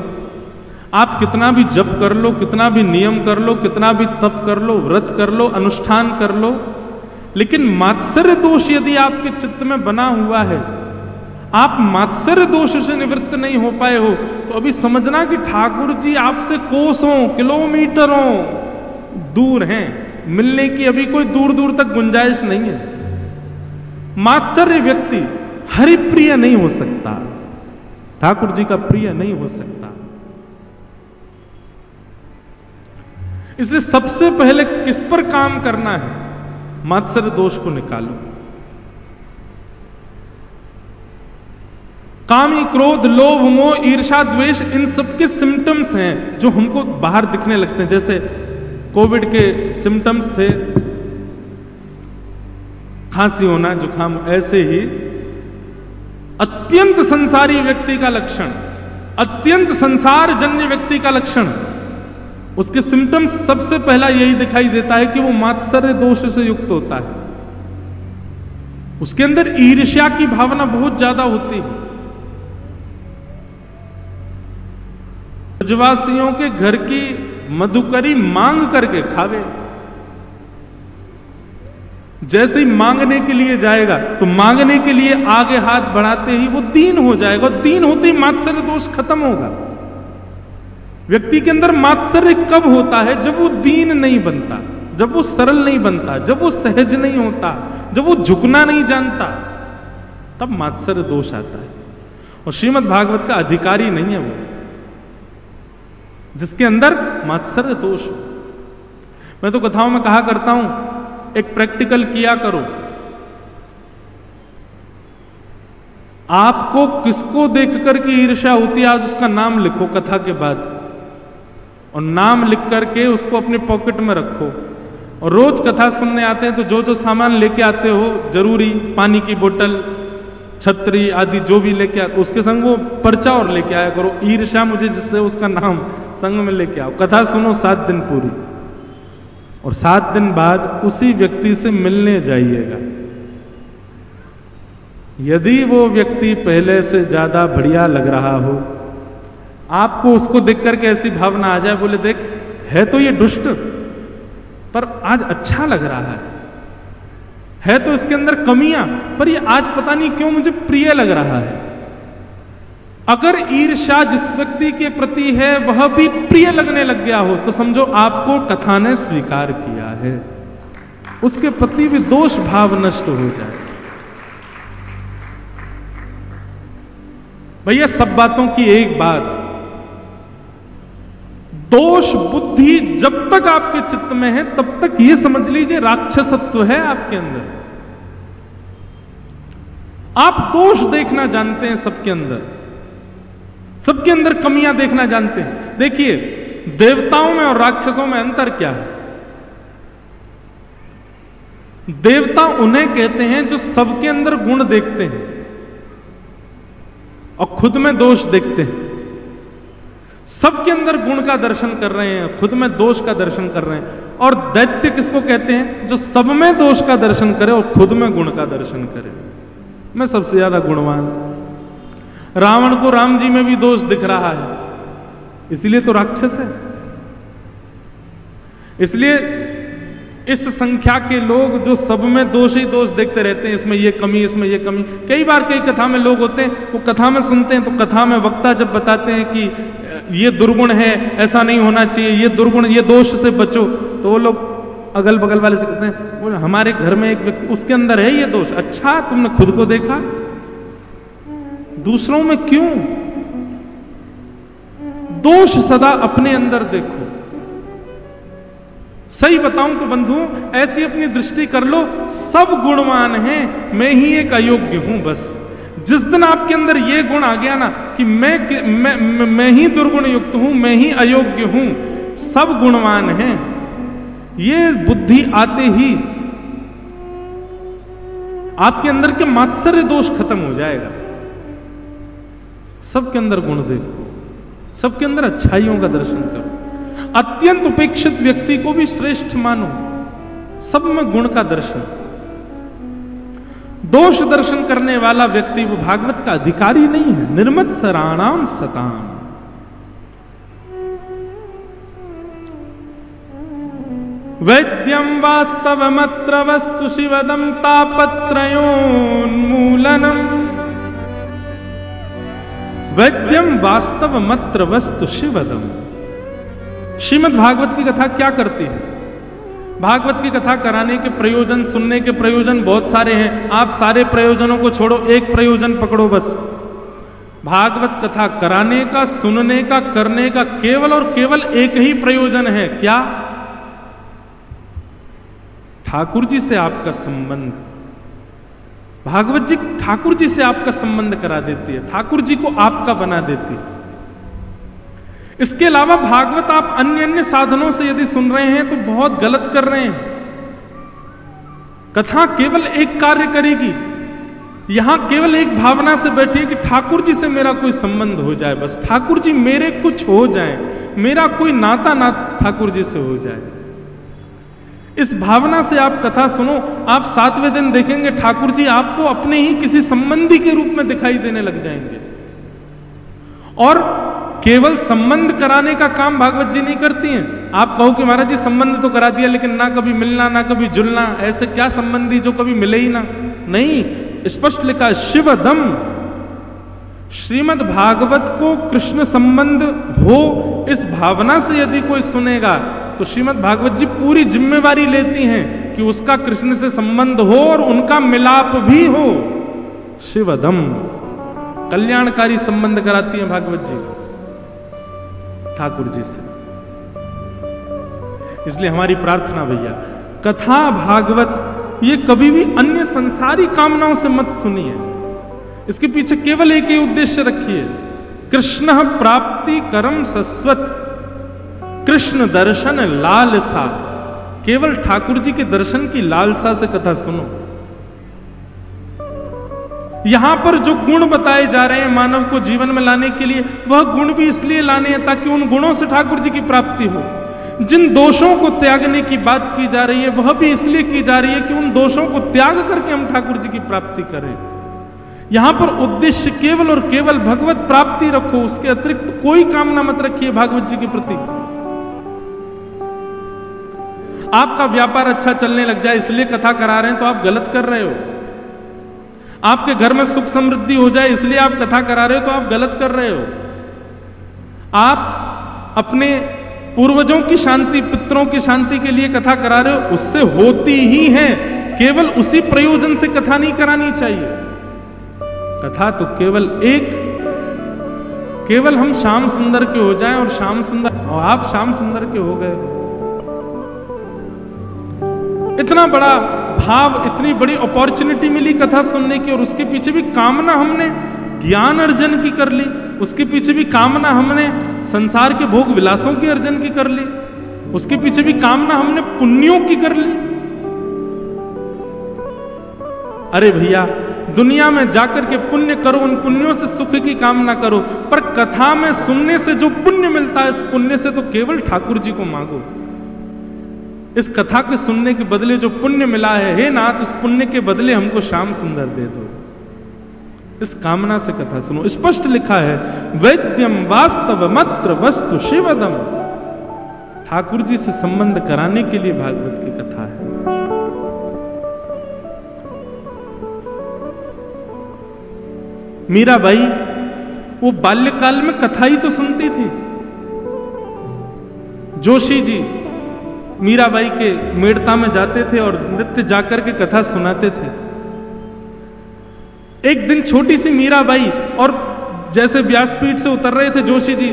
आप कितना भी जप कर लो, कितना भी नियम कर लो, कितना भी तप कर लो, व्रत कर लो, अनुष्ठान कर लो, लेकिन मात्सर्य दोष यदि आपके चित्त में बना हुआ है, आप मात्सर्य दोष से निवृत्त नहीं हो पाए हो, तो अभी समझना कि ठाकुर जी आपसे कोसों किलोमीटरों दूर हैं, मिलने की अभी कोई दूर दूर तक गुंजाइश नहीं है। मात्सर्य व्यक्ति हरिप्रिय नहीं हो सकता, ठाकुर जी का प्रिय नहीं हो सकता। इसलिए सबसे पहले किस पर काम करना है? मात्सर्य दोष को निकालो। कामी, क्रोध, लोभ, मोह, ईर्ष्या, द्वेष, इन सब के सिम्टम्स हैं जो हमको बाहर दिखने लगते हैं। जैसे कोविड के सिम्टम्स थे खांसी होना, जुकाम, ऐसे ही अत्यंत संसारी व्यक्ति का लक्षण, अत्यंत संसारजन्य व्यक्ति का लक्षण, उसके सिम्टम्स सबसे पहला यही दिखाई देता है कि वो मात्सर्य दोष से युक्त होता है। उसके अंदर ईर्ष्या की भावना बहुत ज्यादा होती है। ब्रजवासियों के घर की मधुकरी मांग करके खावे, जैसे ही मांगने के लिए जाएगा तो मांगने के लिए आगे हाथ बढ़ाते ही वो दीन हो जाएगा, दीन होते ही मात्सर्य दोष खत्म होगा। व्यक्ति के अंदर मात्सर्य कब होता है? जब वो दीन नहीं बनता, जब वो सरल नहीं बनता, जब वो सहज नहीं होता, जब वो झुकना नहीं जानता, तब मात्सर्य दोष आता है। और श्रीमद् भागवत का अधिकारी नहीं है वो जिसके अंदर मात्सर्य दोष। मैं तो कथाओं में कहा करता हूं, एक प्रैक्टिकल किया करो। आपको किसको देख करके ईर्ष्या होती है, आज उसका नाम लिखो कथा के बाद, और नाम लिख करके उसको अपने पॉकेट में रखो। और रोज कथा सुनने आते हैं तो जो जो सामान लेके आते हो, जरूरी पानी की बोतल, छतरी आदि जो भी लेके आते, उसके संग वो पर्चा और लेके आया करो, ईर्ष्या मुझे जिससे उसका नाम संग में लेके आओ। कथा सुनो 7 दिन पूरी, और 7 दिन बाद उसी व्यक्ति से मिलने जाइएगा। यदि वो व्यक्ति पहले से ज्यादा बढ़िया लग रहा हो, आपको उसको देख करके ऐसी भावना आ जाए, बोले देख है तो ये दुष्ट, पर आज अच्छा लग रहा है तो इसके अंदर कमियां, पर ये आज पता नहीं क्यों मुझे प्रिय लग रहा है। अगर ईर्ष्या जिस व्यक्ति के प्रति है वह भी प्रिय लगने लग गया हो, तो समझो आपको कथा ने स्वीकार किया है, उसके प्रति भी दोष भाव नष्ट हो जाए। भैया सब बातों की एक बात, दोष बुद्धि जब तक आपके चित्त में है तब तक ये समझ लीजिए राक्षसत्व है आपके अंदर। आप दोष देखना जानते हैं सबके अंदर कमियां देखना जानते हैं। देखिए देवताओं में और राक्षसों में अंतर क्या है? देवता उन्हें कहते हैं जो सबके अंदर गुण देखते हैं और खुद में दोष देखते हैं। सबके अंदर गुण का दर्शन कर रहे हैं, खुद में दोष का दर्शन कर रहे हैं। और दैत्य किसको कहते हैं? जो सब में दोष का दर्शन करे और खुद में गुण का दर्शन करे। मैं सबसे ज्यादा गुणवान। रावण को राम जी में भी दोष दिख रहा है, इसलिए तो राक्षस है। इसलिए इस संख्या के लोग जो सब में दोष ही दोष देखते रहते हैं, इसमें ये कमी, इसमें ये कमी। कई बार कई कथा में लोग होते हैं, वो कथा में सुनते हैं, तो कथा में वक्ता जब बताते हैं कि ये दुर्गुण है, ऐसा नहीं होना चाहिए, ये दुर्गुण, ये दोष से बचो, तो वो लोग अगल बगल वाले से कहते हैं, वो हमारे घर में एक व्यक्ति, उसके अंदर है ये दोष। अच्छा, तुमने खुद को देखा? दूसरों में क्यों? दोष सदा अपने अंदर देखो। सही बताऊं तो बंधुओं, ऐसी अपनी दृष्टि कर लो, सब गुणवान हैं, मैं ही एक अयोग्य हूं। बस जिस दिन आपके अंदर ये गुण आ गया ना कि मैं ही दुर्गुण युक्त हूं, मैं ही अयोग्य हूं, सब गुणवान हैं, ये बुद्धि आते ही आपके अंदर के मात्सर्य दोष खत्म हो जाएगा। सबके अंदर गुण देखो, सबके अंदर अच्छाइयों का दर्शन करो, अत्यंत उपेक्षित व्यक्ति को भी श्रेष्ठ मानो, सब में गुण का दर्शन। दोष दर्शन करने वाला व्यक्ति वो भागवत का अधिकारी नहीं है। निर्मत्सराणाम सताम। वैद्यम वास्तवमत्र वस्तु शिवदम तापत्रयोन्मूलनम। वैद्यम वास्तवमत्र वस्तु शिवदम। श्रीमद् भागवत की कथा क्या करती है? भागवत की कथा कराने के प्रयोजन, सुनने के प्रयोजन बहुत सारे हैं। आप सारे प्रयोजनों को छोड़ो, एक प्रयोजन पकड़ो बस। भागवत कथा कराने का, सुनने का, करने का केवल और केवल एक ही प्रयोजन है। क्या? ठाकुर जी से आपका संबंध। भागवत जी ठाकुर जी से आपका संबंध करा देती है, ठाकुर जी को आपका बना देती है। इसके अलावा भागवत आप अन्य अन्य साधनों से यदि सुन रहे हैं तो बहुत गलत कर रहे हैं। कथा केवल एक कार्य करेगी, यहां केवल एक भावना से बैठिए कि ठाकुर जी से मेरा कोई संबंध हो जाए, बस ठाकुर जी मेरे कुछ हो जाए, मेरा कोई नाता ना ठाकुर जी से हो जाए। इस भावना से आप कथा सुनो। आप 7वें दिन देखेंगे ठाकुर जी आपको अपने ही किसी संबंधी के रूप में दिखाई देने लग जाएंगे। और केवल संबंध कराने का काम भागवत जी नहीं करती हैं। आप कहो कि महाराज जी संबंध तो करा दिया, लेकिन ना कभी मिलना, ना कभी जुलना, ऐसे क्या संबंधी जो कभी मिले ही ना? नहीं, स्पष्ट लिखा शिवदम। श्रीमद् भागवत को कृष्ण संबंध हो, इस भावना से यदि कोई सुनेगा तो श्रीमद् भागवत जी पूरी जिम्मेवारी लेती हैं कि उसका कृष्ण से संबंध हो और उनका मिलाप भी हो। शिवदम, कल्याणकारी संबंध कराती हैं भागवत जी ठाकुर जी से। इसलिए हमारी प्रार्थना भैया, कथा भागवत ये कभी भी अन्य संसारी कामनाओं से मत सुनिए। इसके पीछे केवल एक ही उद्देश्य रखिए, कृष्ण प्राप्ति करम सस्वत, कृष्ण दर्शन लालसा। केवल ठाकुर जी के दर्शन की लालसा से कथा सुनो। यहां पर जो गुण बताए जा रहे हैं मानव को जीवन में लाने के लिए, वह गुण भी इसलिए लाने हैं ताकि उन गुणों से ठाकुर जी की प्राप्ति हो। जिन दोषों को त्यागने की बात की जा रही है, वह भी इसलिए की जा रही है कि उन दोषों को त्याग करके हम ठाकुर जी की प्राप्ति करें। यहां पर उद्देश्य केवल और केवल भगवत प्राप्ति रखो, उसके अतिरिक्त कोई कामना मत रखिए भागवत जी के प्रति। आपका व्यापार अच्छा चलने लग जाए इसलिए कथा करा रहे हैं तो आप गलत कर रहे हो। आपके घर में सुख समृद्धि हो जाए इसलिए आप कथा करा रहे हो तो आप गलत कर रहे हो। आप अपने पूर्वजों की शांति, पितरों की शांति के लिए कथा करा रहे हो, उससे होती ही है, केवल उसी प्रयोजन से कथा नहीं करानी चाहिए। कथा तो केवल एक, केवल हम श्याम सुंदर के हो जाएं और श्याम सुंदर और आप श्याम सुंदर के हो गए। इतना बड़ा भाव, इतनी बड़ी अपॉर्चुनिटी मिली कथा सुनने की और उसके पीछे भी कामना हमने ज्ञान अर्जन की कर ली, उसके पीछे भी कामना हमने संसार के भोग विलासों की अर्जन की कर ली, उसके पीछे भी कामना हमने पुण्यों की कर ली। अरे भैया, दुनिया में जाकर के पुण्य करो, उन पुण्यों से सुख की कामना करो, पर कथा में सुनने से जो पुण्य मिलता है, इस पुण्य से तो केवल ठाकुर जी को मांगो। इस कथा के सुनने के बदले जो पुण्य मिला है, हे नाथ, इस पुण्य के बदले हमको श्याम सुंदर दे दो। इस कामना से कथा सुनो। स्पष्ट लिखा है, वैद्यम वास्तव मत्र वस्तु शिवदम। ठाकुर जी से संबंध कराने के लिए भागवत की कथा है। मीराबाई वो बाल्यकाल में कथा ही तो सुनती थी। जोशी जी मीराबाई के मेड़ता में जाते थे और नृत्य जाकर के कथा सुनाते थे। एक दिन छोटी सी मीराबाई और जैसे व्यासपीठ से उतर रहे थे जोशी जी,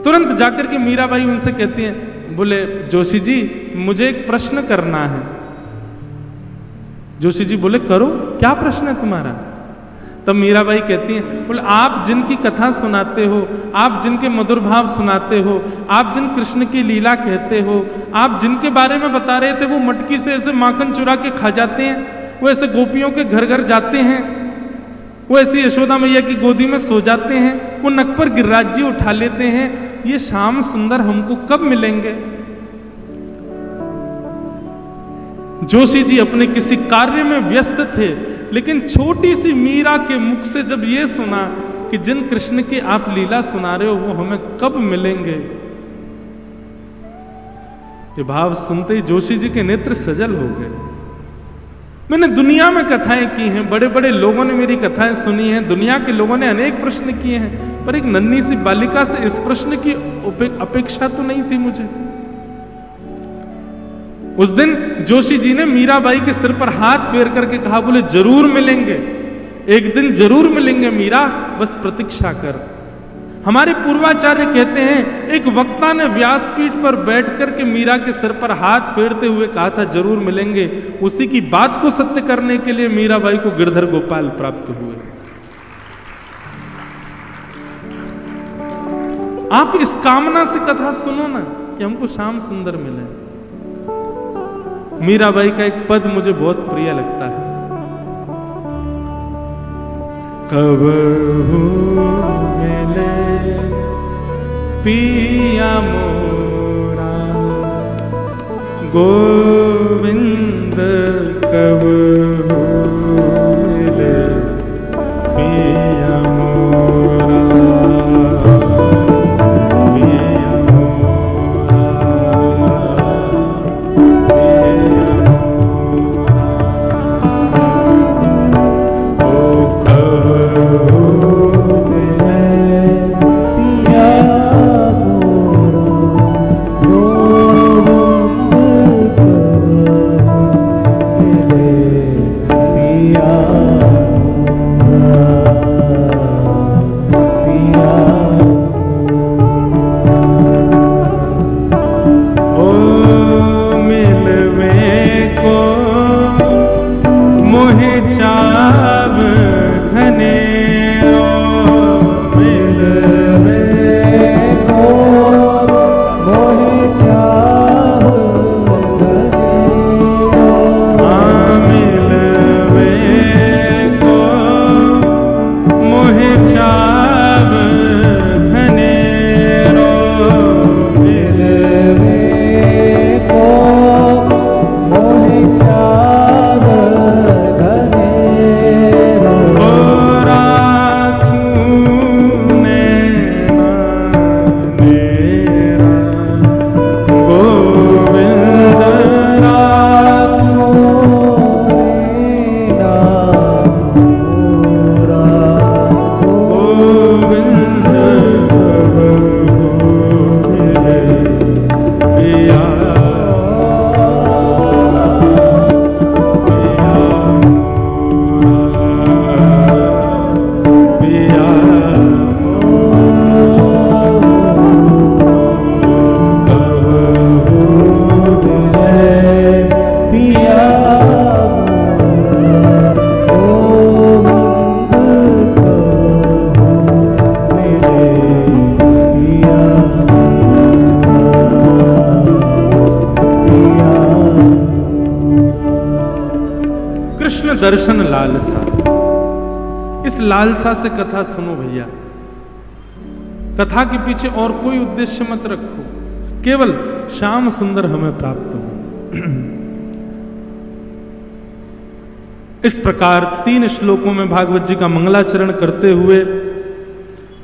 तुरंत जाकर के मीराबाई उनसे कहती हैं, बोले जोशी जी मुझे एक प्रश्न करना है। जोशी जी बोले करो, क्या प्रश्न है तुम्हारा? तब मीराबाई कहती हैं, बोले आप जिनकी कथा सुनाते हो, आप जिनके मधुर भाव सुनाते हो, आप जिन कृष्ण की लीला कहते हो, आप जिनके बारे में बता रहे थे वो मटकी से ऐसे माखन चुरा के खा जाते हैं, वो ऐसे गोपियों के घर घर जाते हैं, वो ऐसी यशोदा मैया की गोदी में सो जाते हैं, वो नक पर गिरिराज जी उठा लेते हैं, ये श्याम सुंदर हमको कब मिलेंगे? जोशी जी अपने किसी कार्य में व्यस्त थे, लेकिन छोटी सी मीरा के मुख से जब ये सुना कि जिन कृष्ण की आप लीला सुना रहे हो वो हमें कब मिलेंगे, ये भाव सुनते ही जोशी जी के नेत्र सजल हो गए। मैंने दुनिया में कथाएं की हैं, बड़े बड़े लोगों ने मेरी कथाएं सुनी हैं, दुनिया के लोगों ने अनेक प्रश्न किए हैं, पर एक नन्ही सी बालिका से इस प्रश्न की अपेक्षा तो नहीं थी मुझे। उस दिन जोशी जी ने मीराबाई के सिर पर हाथ फेर करके कहा, बोले जरूर मिलेंगे, एक दिन जरूर मिलेंगे मीरा, बस प्रतीक्षा कर। हमारे पूर्वाचार्य कहते हैं, एक वक्ता ने व्यासपीठ पर बैठ करके मीरा के सिर पर हाथ फेरते हुए कहा था जरूर मिलेंगे। उसी की बात को सत्य करने के लिए मीराबाई को गिरधर गोपाल प्राप्त हुए। आप इस कामना से कथा सुनो ना कि हमको श्याम सुंदर मिले। मीराबाई का एक पद मुझे बहुत प्रिय लगता है, कब मिले पिया मोरा गोविंद, कब मिले पिया मोरा, पिया मोरा, दर्शन लालसा। इस लालसा से कथा सुनो भैया। कथा के पीछे और कोई उद्देश्य मत रखो, केवल श्याम सुंदर हमें प्राप्त हो। इस प्रकार 3 श्लोकों में भागवत जी का मंगलाचरण करते हुए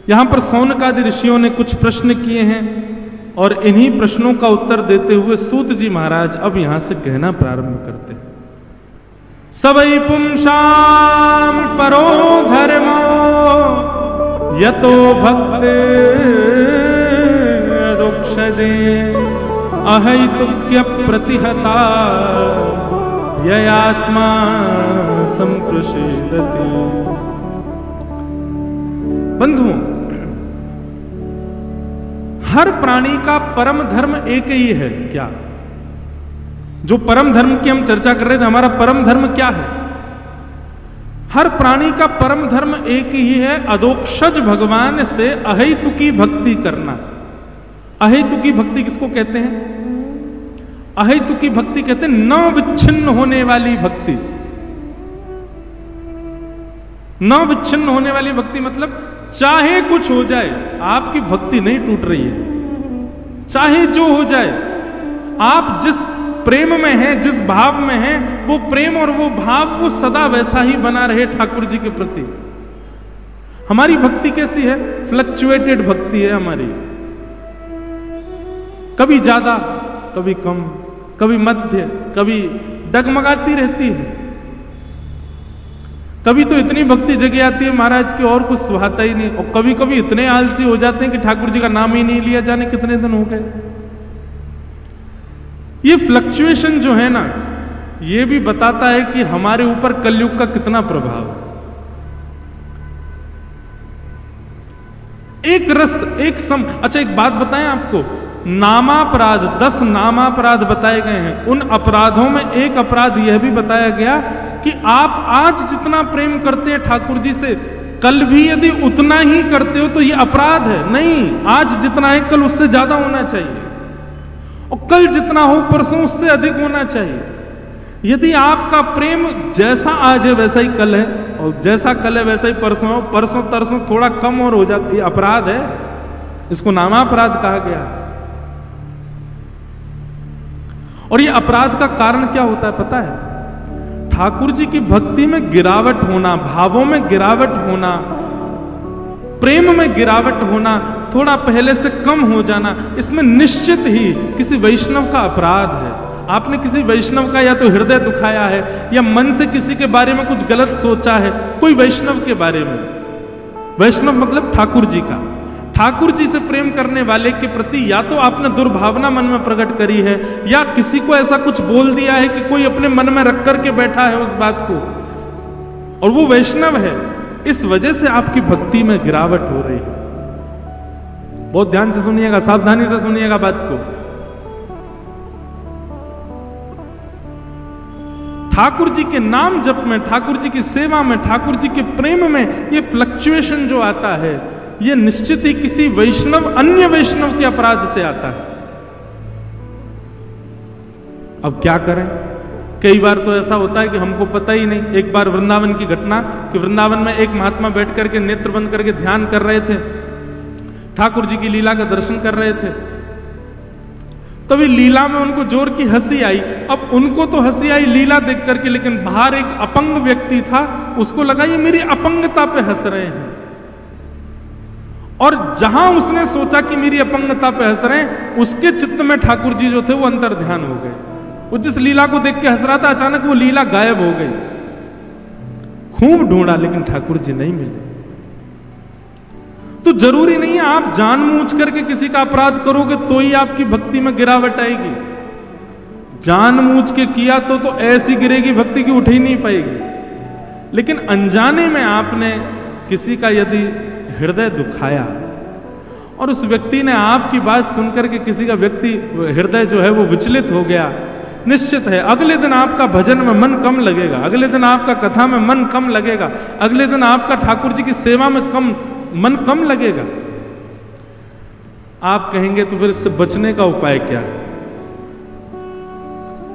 यहां पर सौनकादि ऋषियों ने कुछ प्रश्न किए हैं और इन्हीं प्रश्नों का उत्तर देते हुए सूत जी महाराज अब यहां से कहना प्रारंभ करते हैं। सबई पुंसाम परो धर्मो यतो भक्ते रुक्षजे अहैतुक्य प्रतिहता ययात्मा संप्रषेदति। बंधुओं, हर प्राणी का परम धर्म एक ही है क्या? जो परम धर्म की हम चर्चा कर रहे थे, हमारा परम धर्म क्या है? हर प्राणी का परम धर्म एक ही है, अदोक्षज भगवान से अहेतुकी भक्ति करना। अहेतुकी भक्ति किसको कहते हैं? अहेतुकी भक्ति कहते हैं न विच्छिन्न होने वाली भक्ति। न विच्छिन्न होने वाली भक्ति मतलब चाहे कुछ हो जाए आपकी भक्ति नहीं टूट रही है, चाहे जो हो जाए, आप जिस प्रेम में हैं, जिस भाव में हैं, वो प्रेम और वो भाव वो सदा वैसा ही बना रहे ठाकुर जी के प्रति। हमारी भक्ति कैसी है? फ्लक्चुएटेड भक्ति है हमारी, कभी ज्यादा कभी कम, कभी मध्य, कभी डगमगाती रहती है। कभी तो इतनी भक्ति जगी आती है महाराज की और कुछ सुहाता ही नहीं, और कभी कभी इतने आलसी हो जाते हैं कि ठाकुर जी का नाम ही नहीं लिया, जाने कितने दिन हो गए। ये फ्लक्चुएशन जो है ना, ये भी बताता है कि हमारे ऊपर कलयुग का कितना प्रभाव है। एक रस एक सम। अच्छा एक बात बताएं आपको, नामापराध 10 नामापराध बताए गए हैं। उन अपराधों में एक अपराध यह भी बताया गया कि आप आज जितना प्रेम करते हैं ठाकुर जी से, कल भी यदि उतना ही करते हो तो यह अपराध है। नहीं, आज जितना है कल उससे ज्यादा होना चाहिए, और कल जितना हो परसों उससे अधिक होना चाहिए। यदि आपका प्रेम जैसा आज है वैसा ही कल है, और जैसा कल है वैसा ही परसों हो, परसों तरसों थोड़ा कम और हो जाता, ये अपराध है। इसको नामापराध कहा गया। और ये अपराध का कारण क्या होता है पता है? ठाकुर जी की भक्ति में गिरावट होना, भावों में गिरावट होना, प्रेम में गिरावट होना, थोड़ा पहले से कम हो जाना, इसमें निश्चित ही किसी वैष्णव का अपराध है। आपने किसी वैष्णव का या तो हृदय दुखाया है, या मन से किसी के बारे में कुछ गलत सोचा है, कोई वैष्णव के बारे में। वैष्णव मतलब ठाकुर जी का। ठाकुर जी से प्रेम करने वाले के प्रति या तो आपने दुर्भावना मन में प्रकट करी है, या किसी को ऐसा कुछ बोल दिया है कि कोई अपने मन में रख करके बैठा है उस बात को, और वो वैष्णव है, इस वजह से आपकी भक्ति में गिरावट हो रही है। बहुत ध्यान से सुनिएगा, सावधानी से सुनिएगा बात को। ठाकुर जी के नाम जप में, ठाकुर जी की सेवा में, ठाकुर जी के प्रेम में ये फ्लक्चुएशन जो आता है, ये निश्चित ही किसी वैष्णव अन्य वैष्णव के अपराध से आता है। अब क्या करें? कई बार तो ऐसा होता है कि हमको पता ही नहीं। एक बार वृंदावन की घटना कि वृंदावन में एक महात्मा बैठ करके नेत्र बंद करके ध्यान कर रहे थे, ठाकुर जी की लीला का दर्शन कर रहे थे। तभी लीला में उनको जोर की हंसी आई। अब उनको तो हंसी आई लीला देख करके, लेकिन बाहर एक अपंग व्यक्ति था, उसको लगा ये मेरी अपंगता पे हंस रहे हैं। और जहां उसने सोचा कि मेरी अपंगता पे हंस रहे हैं, उसके चित्त में ठाकुर जी जो थे वो अंतर ध्यान हो गए। वो जिस लीला को देख के हंस रहा था, अचानक वो लीला गायब हो गई। खूब ढूंढा लेकिन ठाकुर जी नहीं मिले। तो जरूरी नहीं है आप जानबूझ करके किसी का अपराध करोगे तो ही आपकी भक्ति में गिरावट आएगी। जानबूझ के किया तो ऐसी गिरेगी भक्ति की उठ ही नहीं पाएगी। लेकिन अनजाने में आपने किसी का यदि हृदय दुखाया और उस व्यक्ति ने आपकी बात सुनकर के किसी का व्यक्ति हृदय जो है वो विचलित हो गया, निश्चित है अगले दिन आपका भजन में मन कम लगेगा, अगले दिन आपका कथा में मन कम लगेगा, अगले दिन आपका ठाकुर जी की सेवा में मन कम लगेगा। आप कहेंगे तो फिर इससे बचने का उपाय क्या है?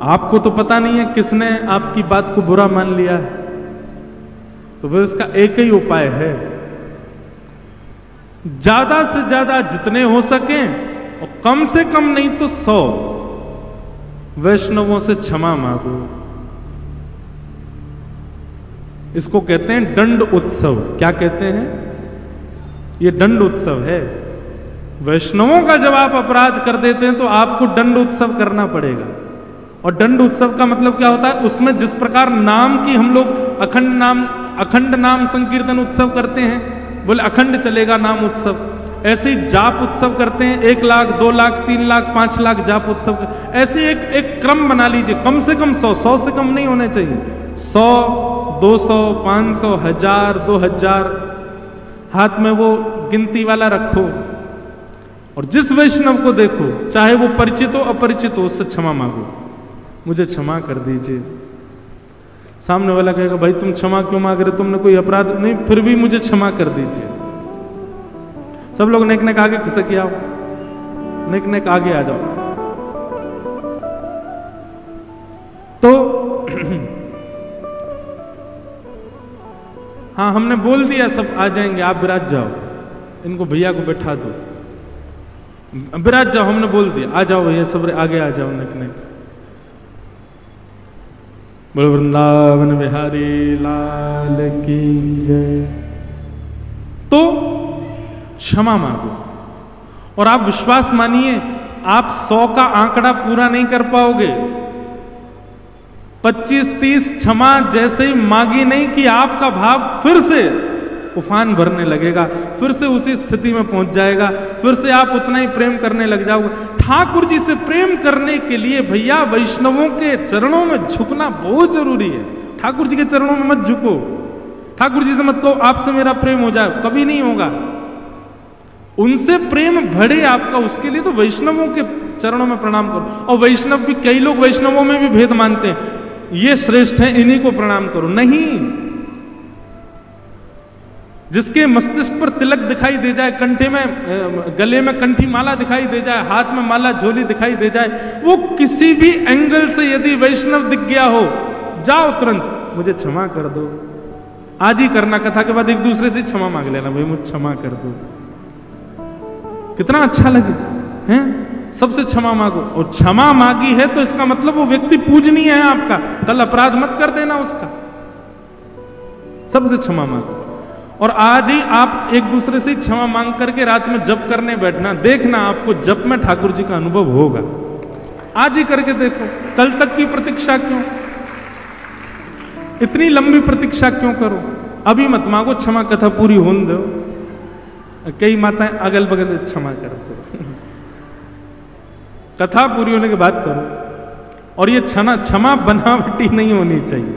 आपको तो पता नहीं है किसने आपकी बात को बुरा मान लिया है, तो फिर इसका एक ही उपाय है, ज्यादा से ज्यादा जितने हो सके और कम से कम नहीं तो 100 वैष्णवों से क्षमा मांगो। इसको कहते हैं दंड उत्सव। क्या कहते हैं? ये दंड उत्सव है। वैष्णवों का जब आप अपराध कर देते हैं तो आपको दंड उत्सव करना पड़ेगा। और दंड उत्सव का मतलब क्या होता है? उसमें जिस प्रकार नाम की हम लोग अखंड नाम संकीर्तन उत्सव करते हैं, बोले अखंड चलेगा नाम उत्सव, ऐसे ही जाप उत्सव करते हैं। 1 लाख 2 लाख 3 लाख 5 लाख जाप उत्सव, ऐसे एक क्रम बना लीजिए। कम से कम 100 से कम नहीं होने चाहिए। 100 200 500 1000 2000 हाथ में वो गिनती वाला रखो, और जिस वैष्णव को देखो, चाहे वो परिचित हो अपरिचित हो, उससे क्षमा मांगो, मुझे क्षमा कर दीजिए। सामने वाला कहेगा भाई तुम क्षमा क्यों मांग रहे, तुमने कोई अपराध नहीं, फिर भी मुझे क्षमा कर दीजिए। सब लोग नेक नेक आगे खिसक आओ, नेक नेक आगे आ जाओ। तो हाँ, हमने बोल दिया सब आ जाएंगे, आप विराज जाओ, इनको भैया को बैठा दो, विराज जाओ, हमने बोल दिया, आ जाओ भैया सब आगे आ जाओ, नेक नेक। बोलो वृंदावन बिहारी लाल की जय। तो क्षमा मांगो, और आप विश्वास मानिए आप 100 का आंकड़ा पूरा नहीं कर पाओगे। 25-30 क्षमा जैसे ही मांगी नहीं कि आपका भाव फिर से उफान भरने लगेगा, फिर से उसी स्थिति में पहुंच जाएगा, फिर से आप उतना ही प्रेम करने लग जाओगे। ठाकुर जी से प्रेम करने के लिए भैया वैष्णवों के चरणों में झुकना बहुत जरूरी है। ठाकुर जी के चरणों में मत झुको, ठाकुर जी से मत कहो आपसे मेरा प्रेम हो जाए, कभी नहीं होगा। उनसे प्रेम बढ़े आपका, उसके लिए तो वैष्णवों के चरणों में प्रणाम करो। और वैष्णव भी, कई लोग वैष्णवों में भी भेद मानते हैं, ये श्रेष्ठ है इन्हीं को प्रणाम करो। नहीं, जिसके मस्तिष्क पर तिलक दिखाई दे जाए, कंठे में गले में कंठी माला दिखाई दे जाए, हाथ में माला झोली दिखाई दे जाए, वो किसी भी एंगल से यदि वैष्णव दिख गया हो, जाओ तुरंत मुझे क्षमा कर दो। आज ही करना, कथा के बाद एक दूसरे से क्षमा मांग लेना, भाई मुझे क्षमा कर दो। कितना अच्छा लगे हैं, सबसे क्षमा मांगो। और क्षमा मांगी है तो इसका मतलब वो व्यक्ति पूजनीय है आपका, कल अपराध मत कर देना उसका। सबसे क्षमा मांगो, और आज ही आप एक दूसरे से क्षमा मांग करके रात में जप करने बैठना, देखना आपको जप में ठाकुर जी का अनुभव होगा। आज ही करके देखो, कल तक की प्रतीक्षा क्यों, इतनी लंबी प्रतीक्षा क्यों करो? अभी मत मांगो, क्षमा कथा पूरी होने दो। कई माताएं अगल बगल क्षमा करते, कथा पूरी होने के बाद करो। और ये क्षमा बनावटी नहीं होनी चाहिए,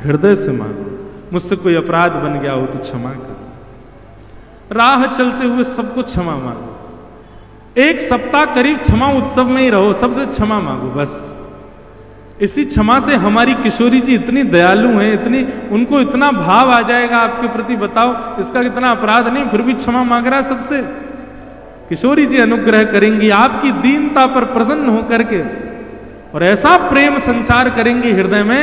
हृदय से मांगो। मुझसे कोई अपराध बन गया हो तो क्षमा करो। राह चलते हुए सबको क्षमा मांगो। 1 सप्ताह करीब क्षमा उत्सव में ही रहो, सबसे क्षमा मांगो बस। इसी क्षमा से हमारी किशोरी जी इतनी दयालु हैं, इतनी, उनको इतना भाव आ जाएगा आपके प्रति, बताओ इसका कितना अपराध नहीं, फिर भी क्षमा मांग रहा है सबसे। किशोरी जी अनुग्रह करेंगी आपकी दीनता पर प्रसन्न होकर के, और ऐसा प्रेम संचार करेंगे हृदय में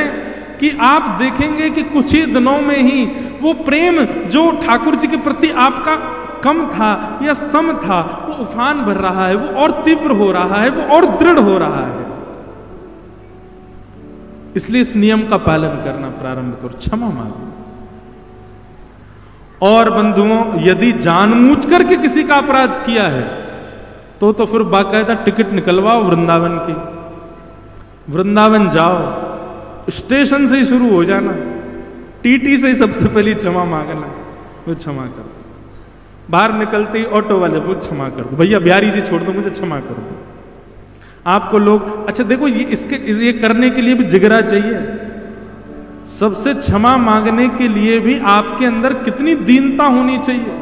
कि आप देखेंगे कि कुछ ही दिनों में ही वो प्रेम जो ठाकुर जी के प्रति आपका कम था या सम था, वो उफान भर रहा है, वो और तीव्र हो रहा है, वो और दृढ़ हो रहा है। इसलिए इस नियम का पालन करना प्रारंभ करो, क्षमा मांगो। और बंधुओं, यदि जानबूझ करके किसी का अपराध किया है तो फिर बाकायदा टिकट निकलवाओ वृंदावन की, वृंदावन जाओ, स्टेशन से ही शुरू हो जाना, टीटी से ही सबसे पहले क्षमा मांगना, वो क्षमा कर दो। बाहर निकलते ही ऑटो वाले को क्षमा कर दो, भैया बिहारी जी छोड़ दो, मुझे क्षमा कर दो। आपको लोग, अच्छा देखो ये करने के लिए भी जिगरा चाहिए। सबसे क्षमा मांगने के लिए भी आपके अंदर कितनी दीनता होनी चाहिए।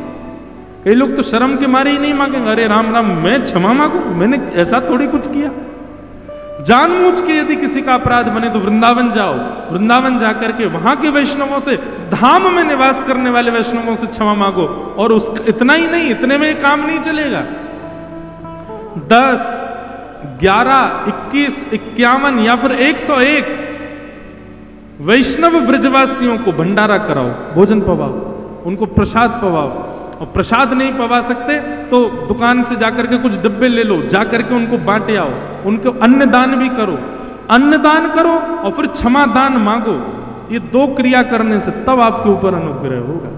कई लोग तो शर्म के मारे ही नहीं मांगेंगे, अरे राम राम मैं क्षमा मांगू, मैंने ऐसा थोड़ी कुछ किया। जानबूझ के यदि किसी का अपराध बने तो वृंदावन जाओ, वृंदावन जाकर के वहां के वैष्णवों से, धाम में निवास करने वाले वैष्णवों से क्षमा मांगो। और इतना ही नहीं, इतने में काम नहीं चलेगा। 10, 11, 21, 51 या फिर 101 वैष्णव ब्रजवासियों को भंडारा कराओ, भोजन पवाओ, उनको प्रसाद पवाओ। और प्रसाद नहीं पवा सकते तो दुकान से जाकर के कुछ डब्बे ले लो, जाकर के उनको बांटे आओ, उनको अन्नदान भी करो। अन्नदान करो और फिर क्षमा दान मांगो। ये 2 क्रिया करने से तब आपके ऊपर अनुग्रह होगा।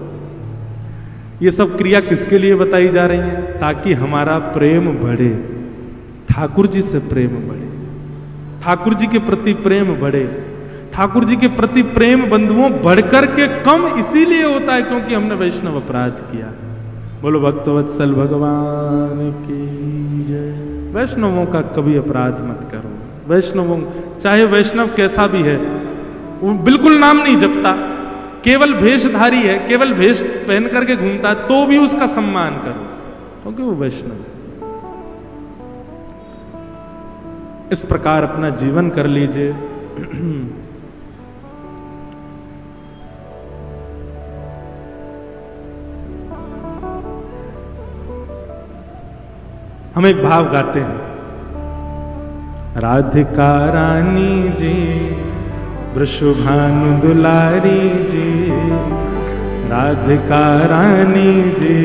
ये सब क्रिया किसके लिए बताई जा रही है? ताकि हमारा प्रेम बढ़े, ठाकुर जी से प्रेम बढ़े, ठाकुर जी के प्रति प्रेम बढ़े। ठाकुर जी के प्रति प्रेम बंधुओं बढ़कर के कम इसीलिए होता है क्योंकि हमने वैष्णव अपराध किया। बोलो भक्तवत्सल भगवान की जय। वैष्णवों का कभी अपराध मत करो। वैष्णवों, चाहे वैष्णव कैसा भी है, वो बिल्कुल नाम नहीं जपता, केवल भेषधारी है, केवल भेष पहन करके घूमता है, तो भी उसका सम्मान करो क्योंकि वो वैष्णव है। इस प्रकार अपना जीवन कर लीजिए। हम एक भाव गाते हैं। राधिका रानी जी, वृषभानु दुलारी जी, राधिका रानी जी,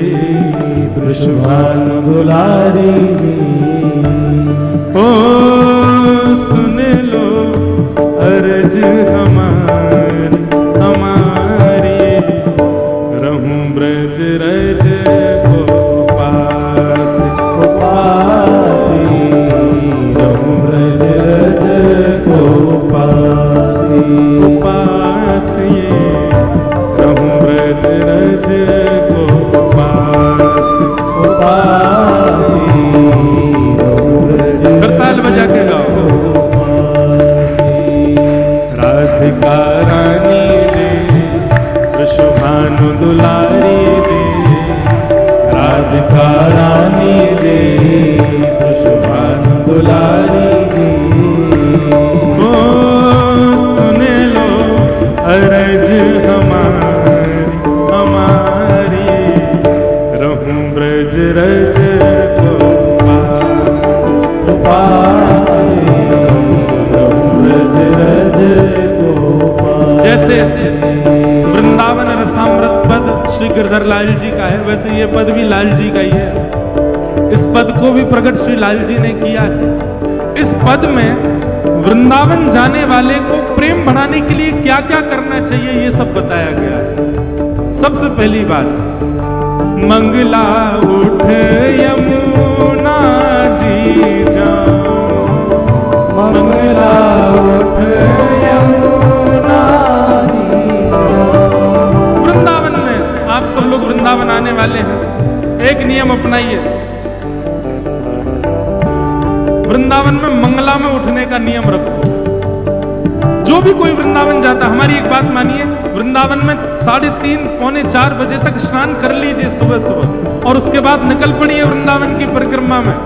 वृषभानु दुलारी जी। ओ सुन लो अर्ज हमारी, हमारी रहूं ब्रज रज को पास, पासी रहूं ब्रज रज को पासी, पासी रहूं ब्रज रज को पास, पासी रहूं ब्रज करताल बजा के गाओ। राधिका रानी जी, वृषभानु दुलारी जी, राधिका रानी जी, वृषभानु दुलारी जी। ओ सुन लो अरज हमारी, हमारी रहूं ब्रज रज को पास, पासी रहूं ब्रज रज को पासी। जैसे वृंदावन रसामृत पद श्री गिरधर लाल जी का है, वैसे ये पद भी लाल जी का ही है। इस पद को भी प्रकट श्री लाल जी ने किया है। इस पद में वृंदावन जाने वाले को प्रेम बढ़ाने के लिए क्या क्या करना चाहिए ये सब बताया गया है। सबसे पहली बात, मंगला उठ यमुना जी जाओ, मंगला उठ यमुना जी जाओ। वृंदावन में आप सब लोग वृंदावन आने वाले हैं, एक नियम अपनाइए। वृंदावन में मंगला में उठने का नियम रखो। जो भी कोई वृंदावन जाता, हमारी एक बात मानिए, वृंदावन में 3:30 पौने 4 बजे तक स्नान कर लीजिए सुबह सुबह, और उसके बाद निकल पड़िए वृंदावन की परिक्रमा में।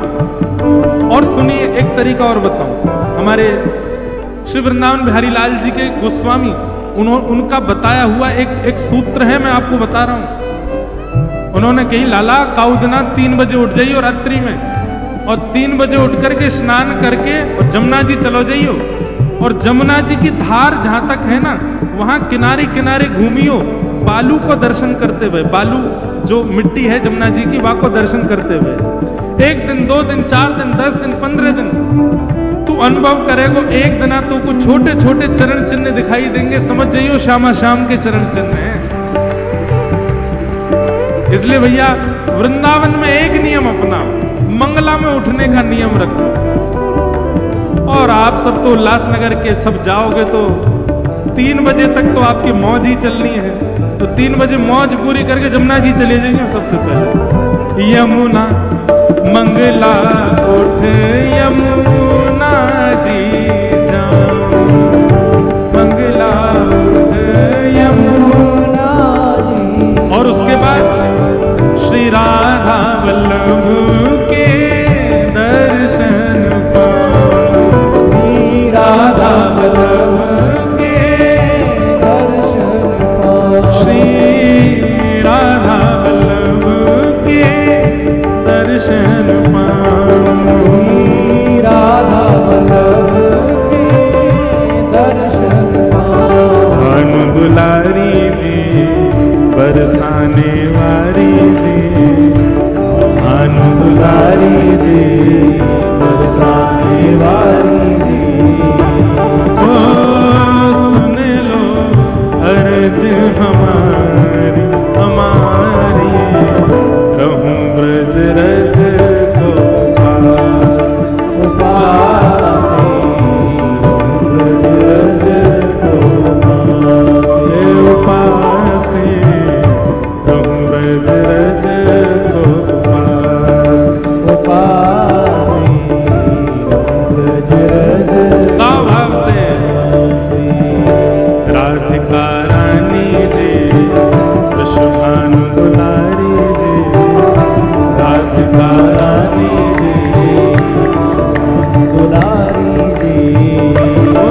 और सुनिए, एक तरीका और बताऊं, हमारे श्री वृंदावन बिहारी लाल जी के गोस्वामी, उनका बताया हुआ एक सूत्र है, मैं आपको बता रहा हूं। उन्होंने कही, लाला काउदना 3 बजे उठ जाइए रात्रि में, और 3 बजे उठ करके स्नान करके और जमुना जी चलो जाइयो, और जमुना जी की धार जहां तक है ना, वहां किनारे किनारे घूमियो, बालू को दर्शन करते हुए, बालू जो मिट्टी है जमुना जी की, वहां को दर्शन करते हुए 1 दिन 2 दिन 4 दिन 10 दिन 15 दिन तू अनुभव करेगो। एक दिन तू को छोटे छोटे चरण चिन्ह दिखाई देंगे, समझ जाइयो श्यामा श्याम के चरण चिन्ह हैं। इसलिए भैया वृंदावन में एक नियम अपनाओ, मंगला में उठने का नियम रखो। और आप सब तो उल्लासनगर के सब जाओगे तो 3 बजे तक तो आपकी मौज ही चलनी है, तो 3 बजे मौज पूरी करके जमुना जी चले जाइए। सबसे पहले यमुना मंगला उठ यमुना जी जाओ, मंगला उठ यमुना जी। और उसके बाद श्री राधा वल्लभ के दर्शन पाओ, राधा वल्लभ के दर्शन पाओ, श्री राधा वल्लभ के दर्शन पाओ, राधा वल्लभ के दर्शन पाओ। दुलारी जी बरसाने वाली जी। ओ सुन लो अर्ज हमारी हमारी, रहूं ब्रज रज को पास उपासी ब्रज रज को पासी। उपासी रहूं ब्रज रज को पास। उपासी ब्रज रज गाँव भाव से राधिका रानी जी विश्वभानु दुलारी जी, राधिका रानी जी दुलारी जी। ओ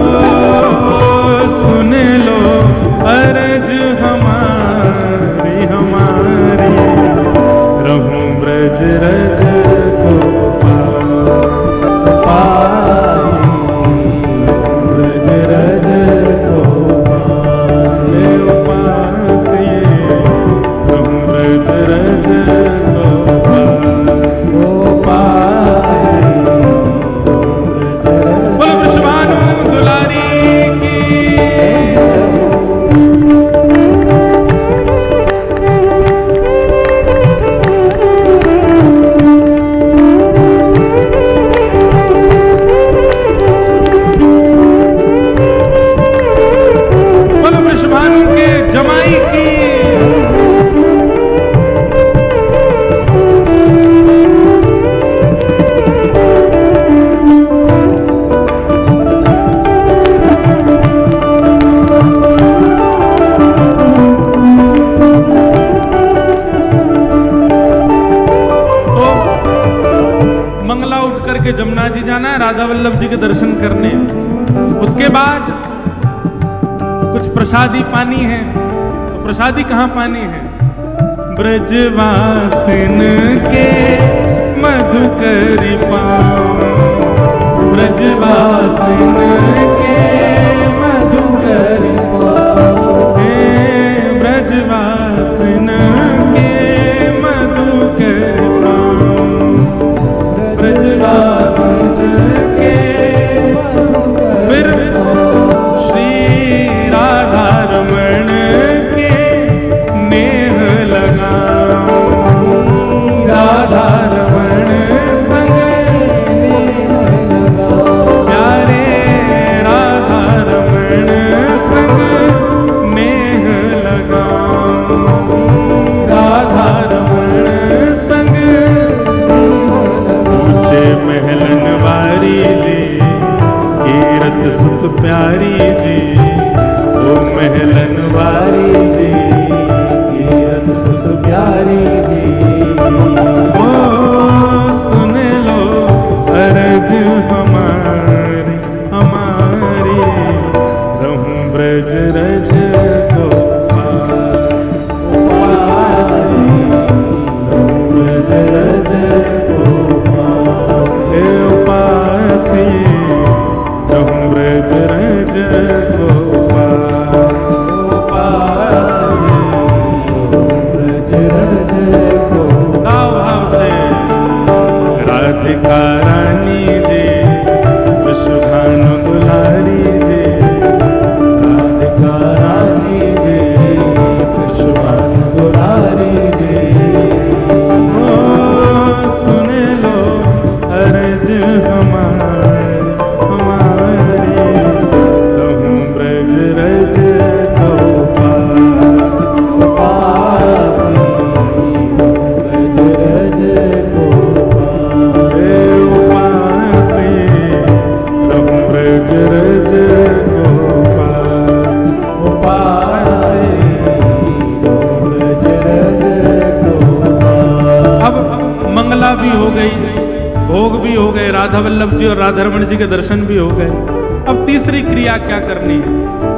सुन लो अर्ज हमारी हमारी, रहूं ब्रज रज को पासी ब्रज रज को पासी। उपासी रहूं ब्रज रज को पास। उपासी ब्रज रज। बोलो विश्वभानु दुलारी की। बोलो विश्वभानु के जमाई की। मंगला उठ करके जमुना जी जाना है, राधा वल्लभ जी के दर्शन करने। उसके बाद कुछ प्रसादी पानी है। तो प्रसादी कहाँ पानी है? ब्रजवासिन के मधुकरी पाँव, ब्रजवासिन के मधुकरी पाँव। हे ब्रजवासिन के मधुकरी पाँव, ब्रजवासिन के फिर श्री राधा रमण के नेह लगाओ, राधा रमण संग प्यारे, राधा रमण संग नेह लगाओ, राधा रमण संग। ऊंचे महलन वारी जी कीरत सुत प्यारी जी, ओ महलन वारी जी कीरत सुत प्यारी जी। ओ सुन लो अर्ज हमारी हमारी, रहूं ब्रज रज को पास। उपासी ब्रज रज को पासी। हे उपासी रहूं ब्रज रज को पास। उपासी ब्रज रज को गाँव भाव से राधिका रानी जी विश्वभानु दुलारी जी, राधिका रानी जी विश्वभानु दुलारी जी। ओ सुन लो अर्ज हमारी हमारी, रहूं ब्रज रज को पास। उपासी ब्रज रज को पासी। हे उपासी रहूं ब्रज रज को पास। उपासी ब्रज रज को पासी। अब मंगला भी हो गई, भोग भी हो गए, राधा वल्लभ जी और राधारमण जी के दर्शन भी हो गए। अब तीसरी क्रिया क्या करनी है?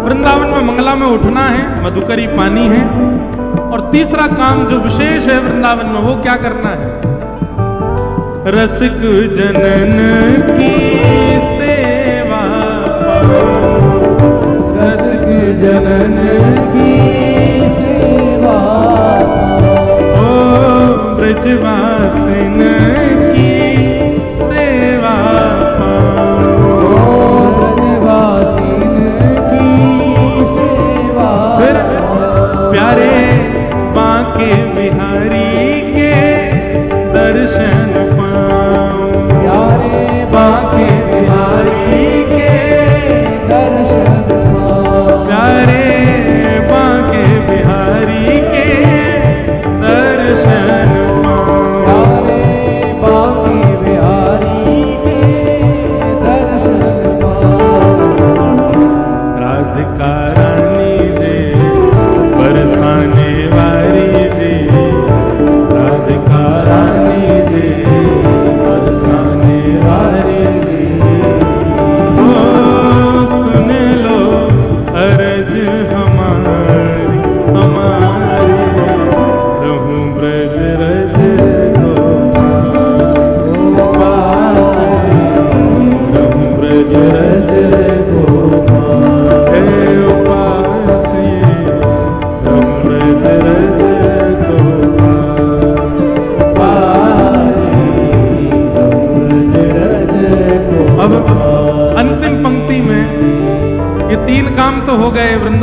वृंदावन में मंगला में उठना है, मधुकरी पानी है, और तीसरा काम जो विशेष है वृंदावन में वो क्या करना है? रसिक जनन की सेवा पाओ, रसिक जनन की सेवा। ओ ब्रजवासिन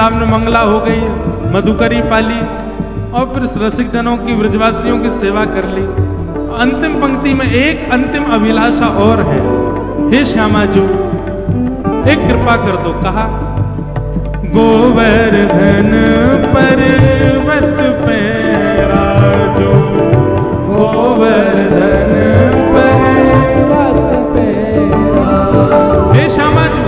सामने मंगला हो गई, मधुकरी पाली और फिर रसिक जनों की, ब्रजवासियों की सेवा कर ली। अंतिम पंक्ति में एक अंतिम अभिलाषा और है, हे श्यामा जी एक कृपा कर दो। कहा गोवर्धन पर्वत पे राजो, गोवर्धन पर्वत पे राजो। हे श्यामा जी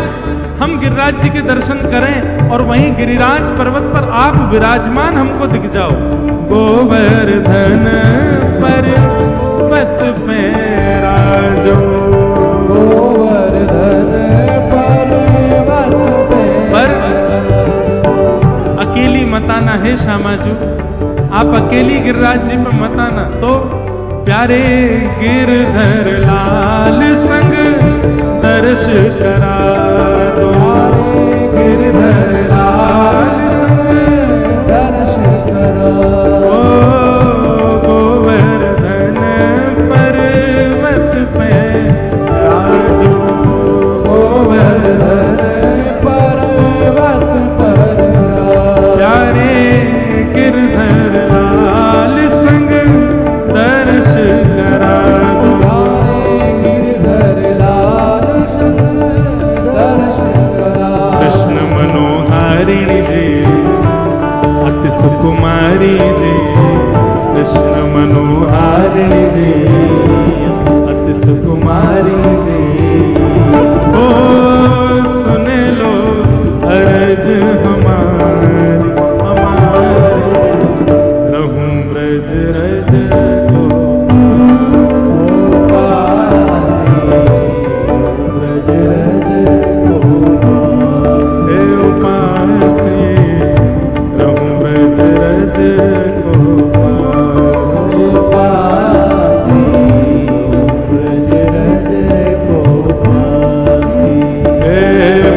हम गिरिराज जी के दर्शन करें और वहीं गिरिराज पर्वत पर आप विराजमान हमको दिख जाओ। गोवर्धन पर्वत पे राजो, गोवर्धन पर्वत पे पर अकेली मत आना है श्यामा जी, आप अकेली गिरिराज जी पर मत आना। तो प्यारे गिरधर लाल संग दर्श करा दो, गिरधर लाल संग दर्श करा। गोवर्धन पर्वत पे राजो, गोवर्धन पर्वत पर राजो। प्यारे गिरधर लाल संग दर्श करा दो। गिरधर लाल संग दर्श करा। कृष्ण मनोहारिणी जी अति सुकुमारी जी, कृष्ण मनोहारिणी जी अति सुकुमारी जी। ओ सुन लो अर्ज हमारी, हमारी रहूं ब्रज रज को ब्रज रज गोपाल। हे उपासी रहूं ब्रज रज को उपासी ब्रज रज गोपासी। हे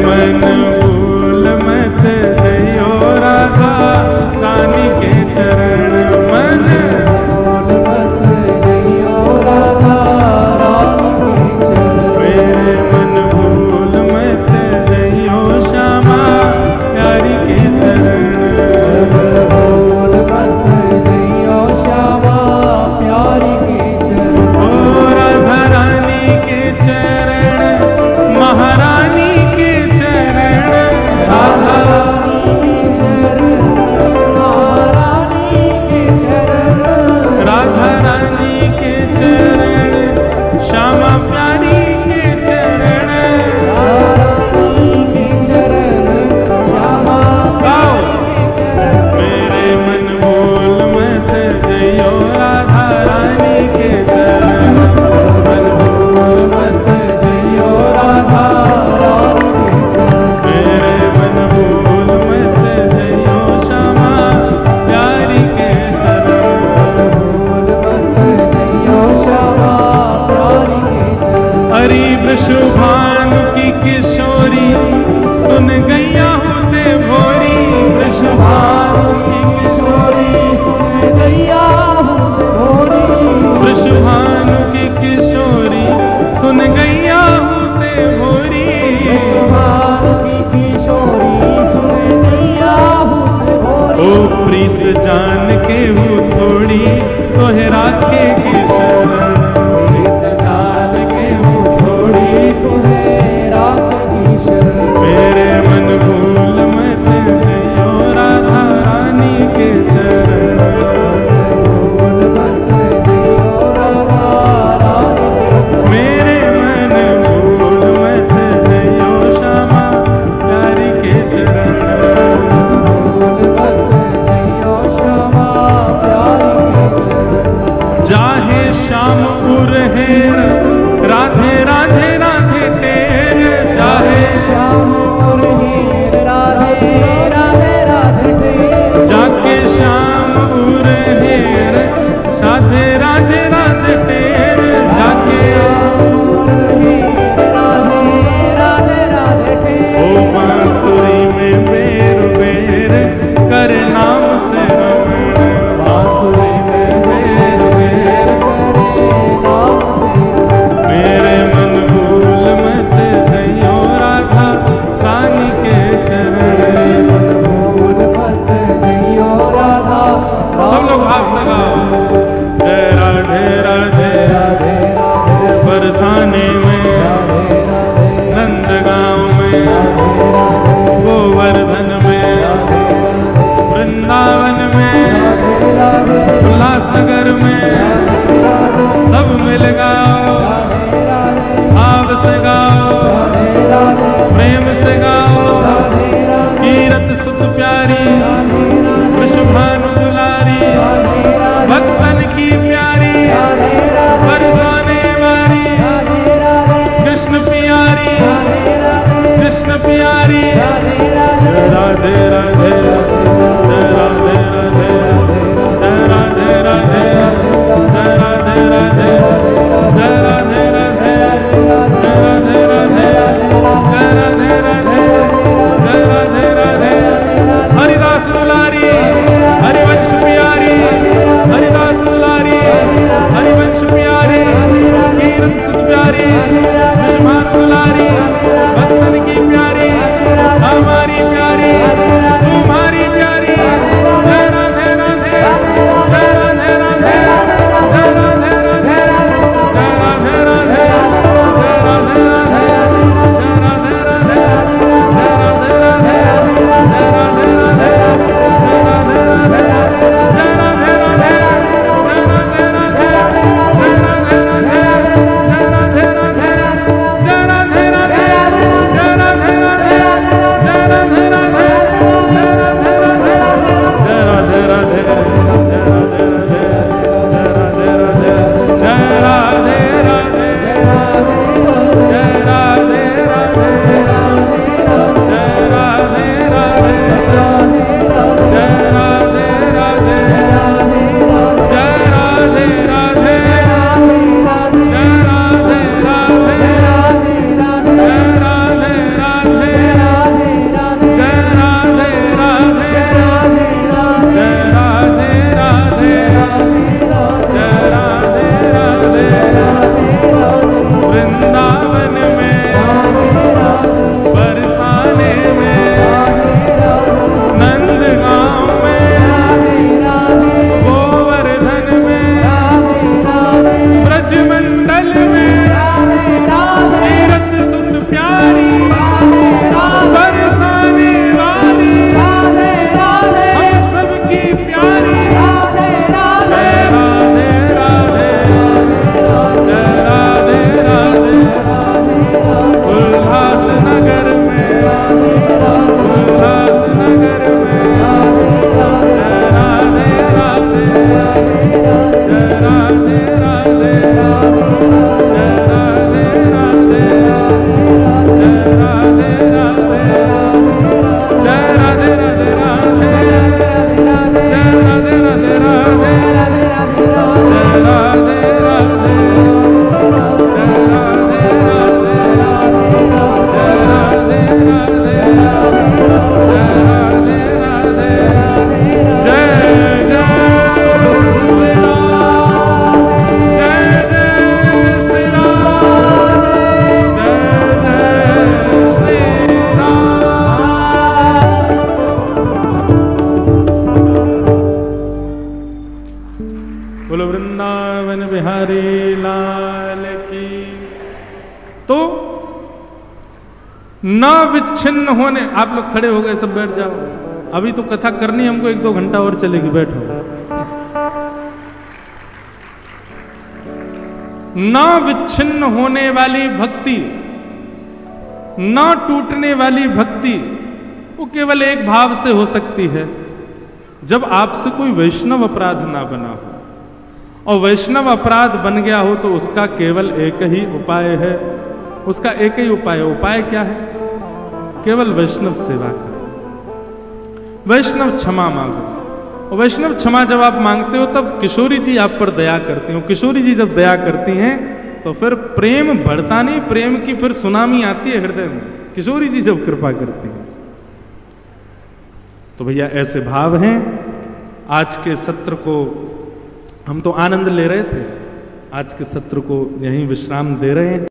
मन भूल मत जइयो राधा रानी के चरण, मन बोल मत जइयो राधा रानी के चरण। मेरे मन भूल मत जइयो श्यामा प्यारी के चरण। बोल मत जइयो श्यामा प्यारी के चरण। ओ राधा रानी के चरण, महारानी के चरण, राधा रानी के चरण, महारानी के चरण। राधा रानी के चरण, श्यामा प्यारी के चरण। रानी के चरण, श्यामा प्यारी के चरण। मेरे मन भूल मत जइयो राधा रानी के चरण, मन भूल मत जइयो राधा रानी के चरण। मेरे मन भूल मत जइयो श्यामा प्यारी के चरण। भूल मत जइयो श्यामा प्यारी के चरण। हरि वृषभानु की किशोरी सुन गैया होते भोरी, वृषभानु की किशोरी सुन गैया भोरी। वृषभानु की किशोरी सुन गैया होते भोरी। विश्वभानु की किशोरी सुन गैया भोरी। ओ प्रीत जान के हूँ थोड़ी तोहे राखे की शरण, प्रीत जान के हूँ थोड़ी तुम्हें राखी शरण। मेरे मन भूल मत जइयो राधा रानी के चरण। भूल मत जइयो राधा रानी के चरण। मेरे मन भूल मत जइयो श्यामा प्यारी के चरण। भूल मत जइयो श्यामा प्यारी के चरण। जाहे तो न विच्छिन्न होने, आप लोग खड़े हो गए, सब बैठ जाओ, अभी तो कथा करनी हमको, 1-2 घंटा और चलेगी, बैठो। न विच्छिन्न होने वाली भक्ति, न टूटने वाली भक्ति, वो केवल एक भाव से हो सकती है, जब आपसे कोई वैष्णव अपराध ना बना हो, और वैष्णव अपराध बन गया हो तो उसका केवल एक ही उपाय है, उसका एक ही उपाय है। उपाय क्या है? केवल वैष्णव सेवा करो, वैष्णव क्षमा मांगो। और वैष्णव क्षमा जब आप मांगते हो तब किशोरी जी आप पर दया करती हो। किशोरी जी जब दया करती हैं तो फिर प्रेम बढ़ता नहीं, प्रेम की फिर सुनामी आती है हृदय में, किशोरी जी जब कृपा करती हैं। तो भैया ऐसे भाव हैं। आज के सत्र को हम तो आनंद ले रहे थे, आज के सत्र को यहीं विश्राम दे रहे हैं।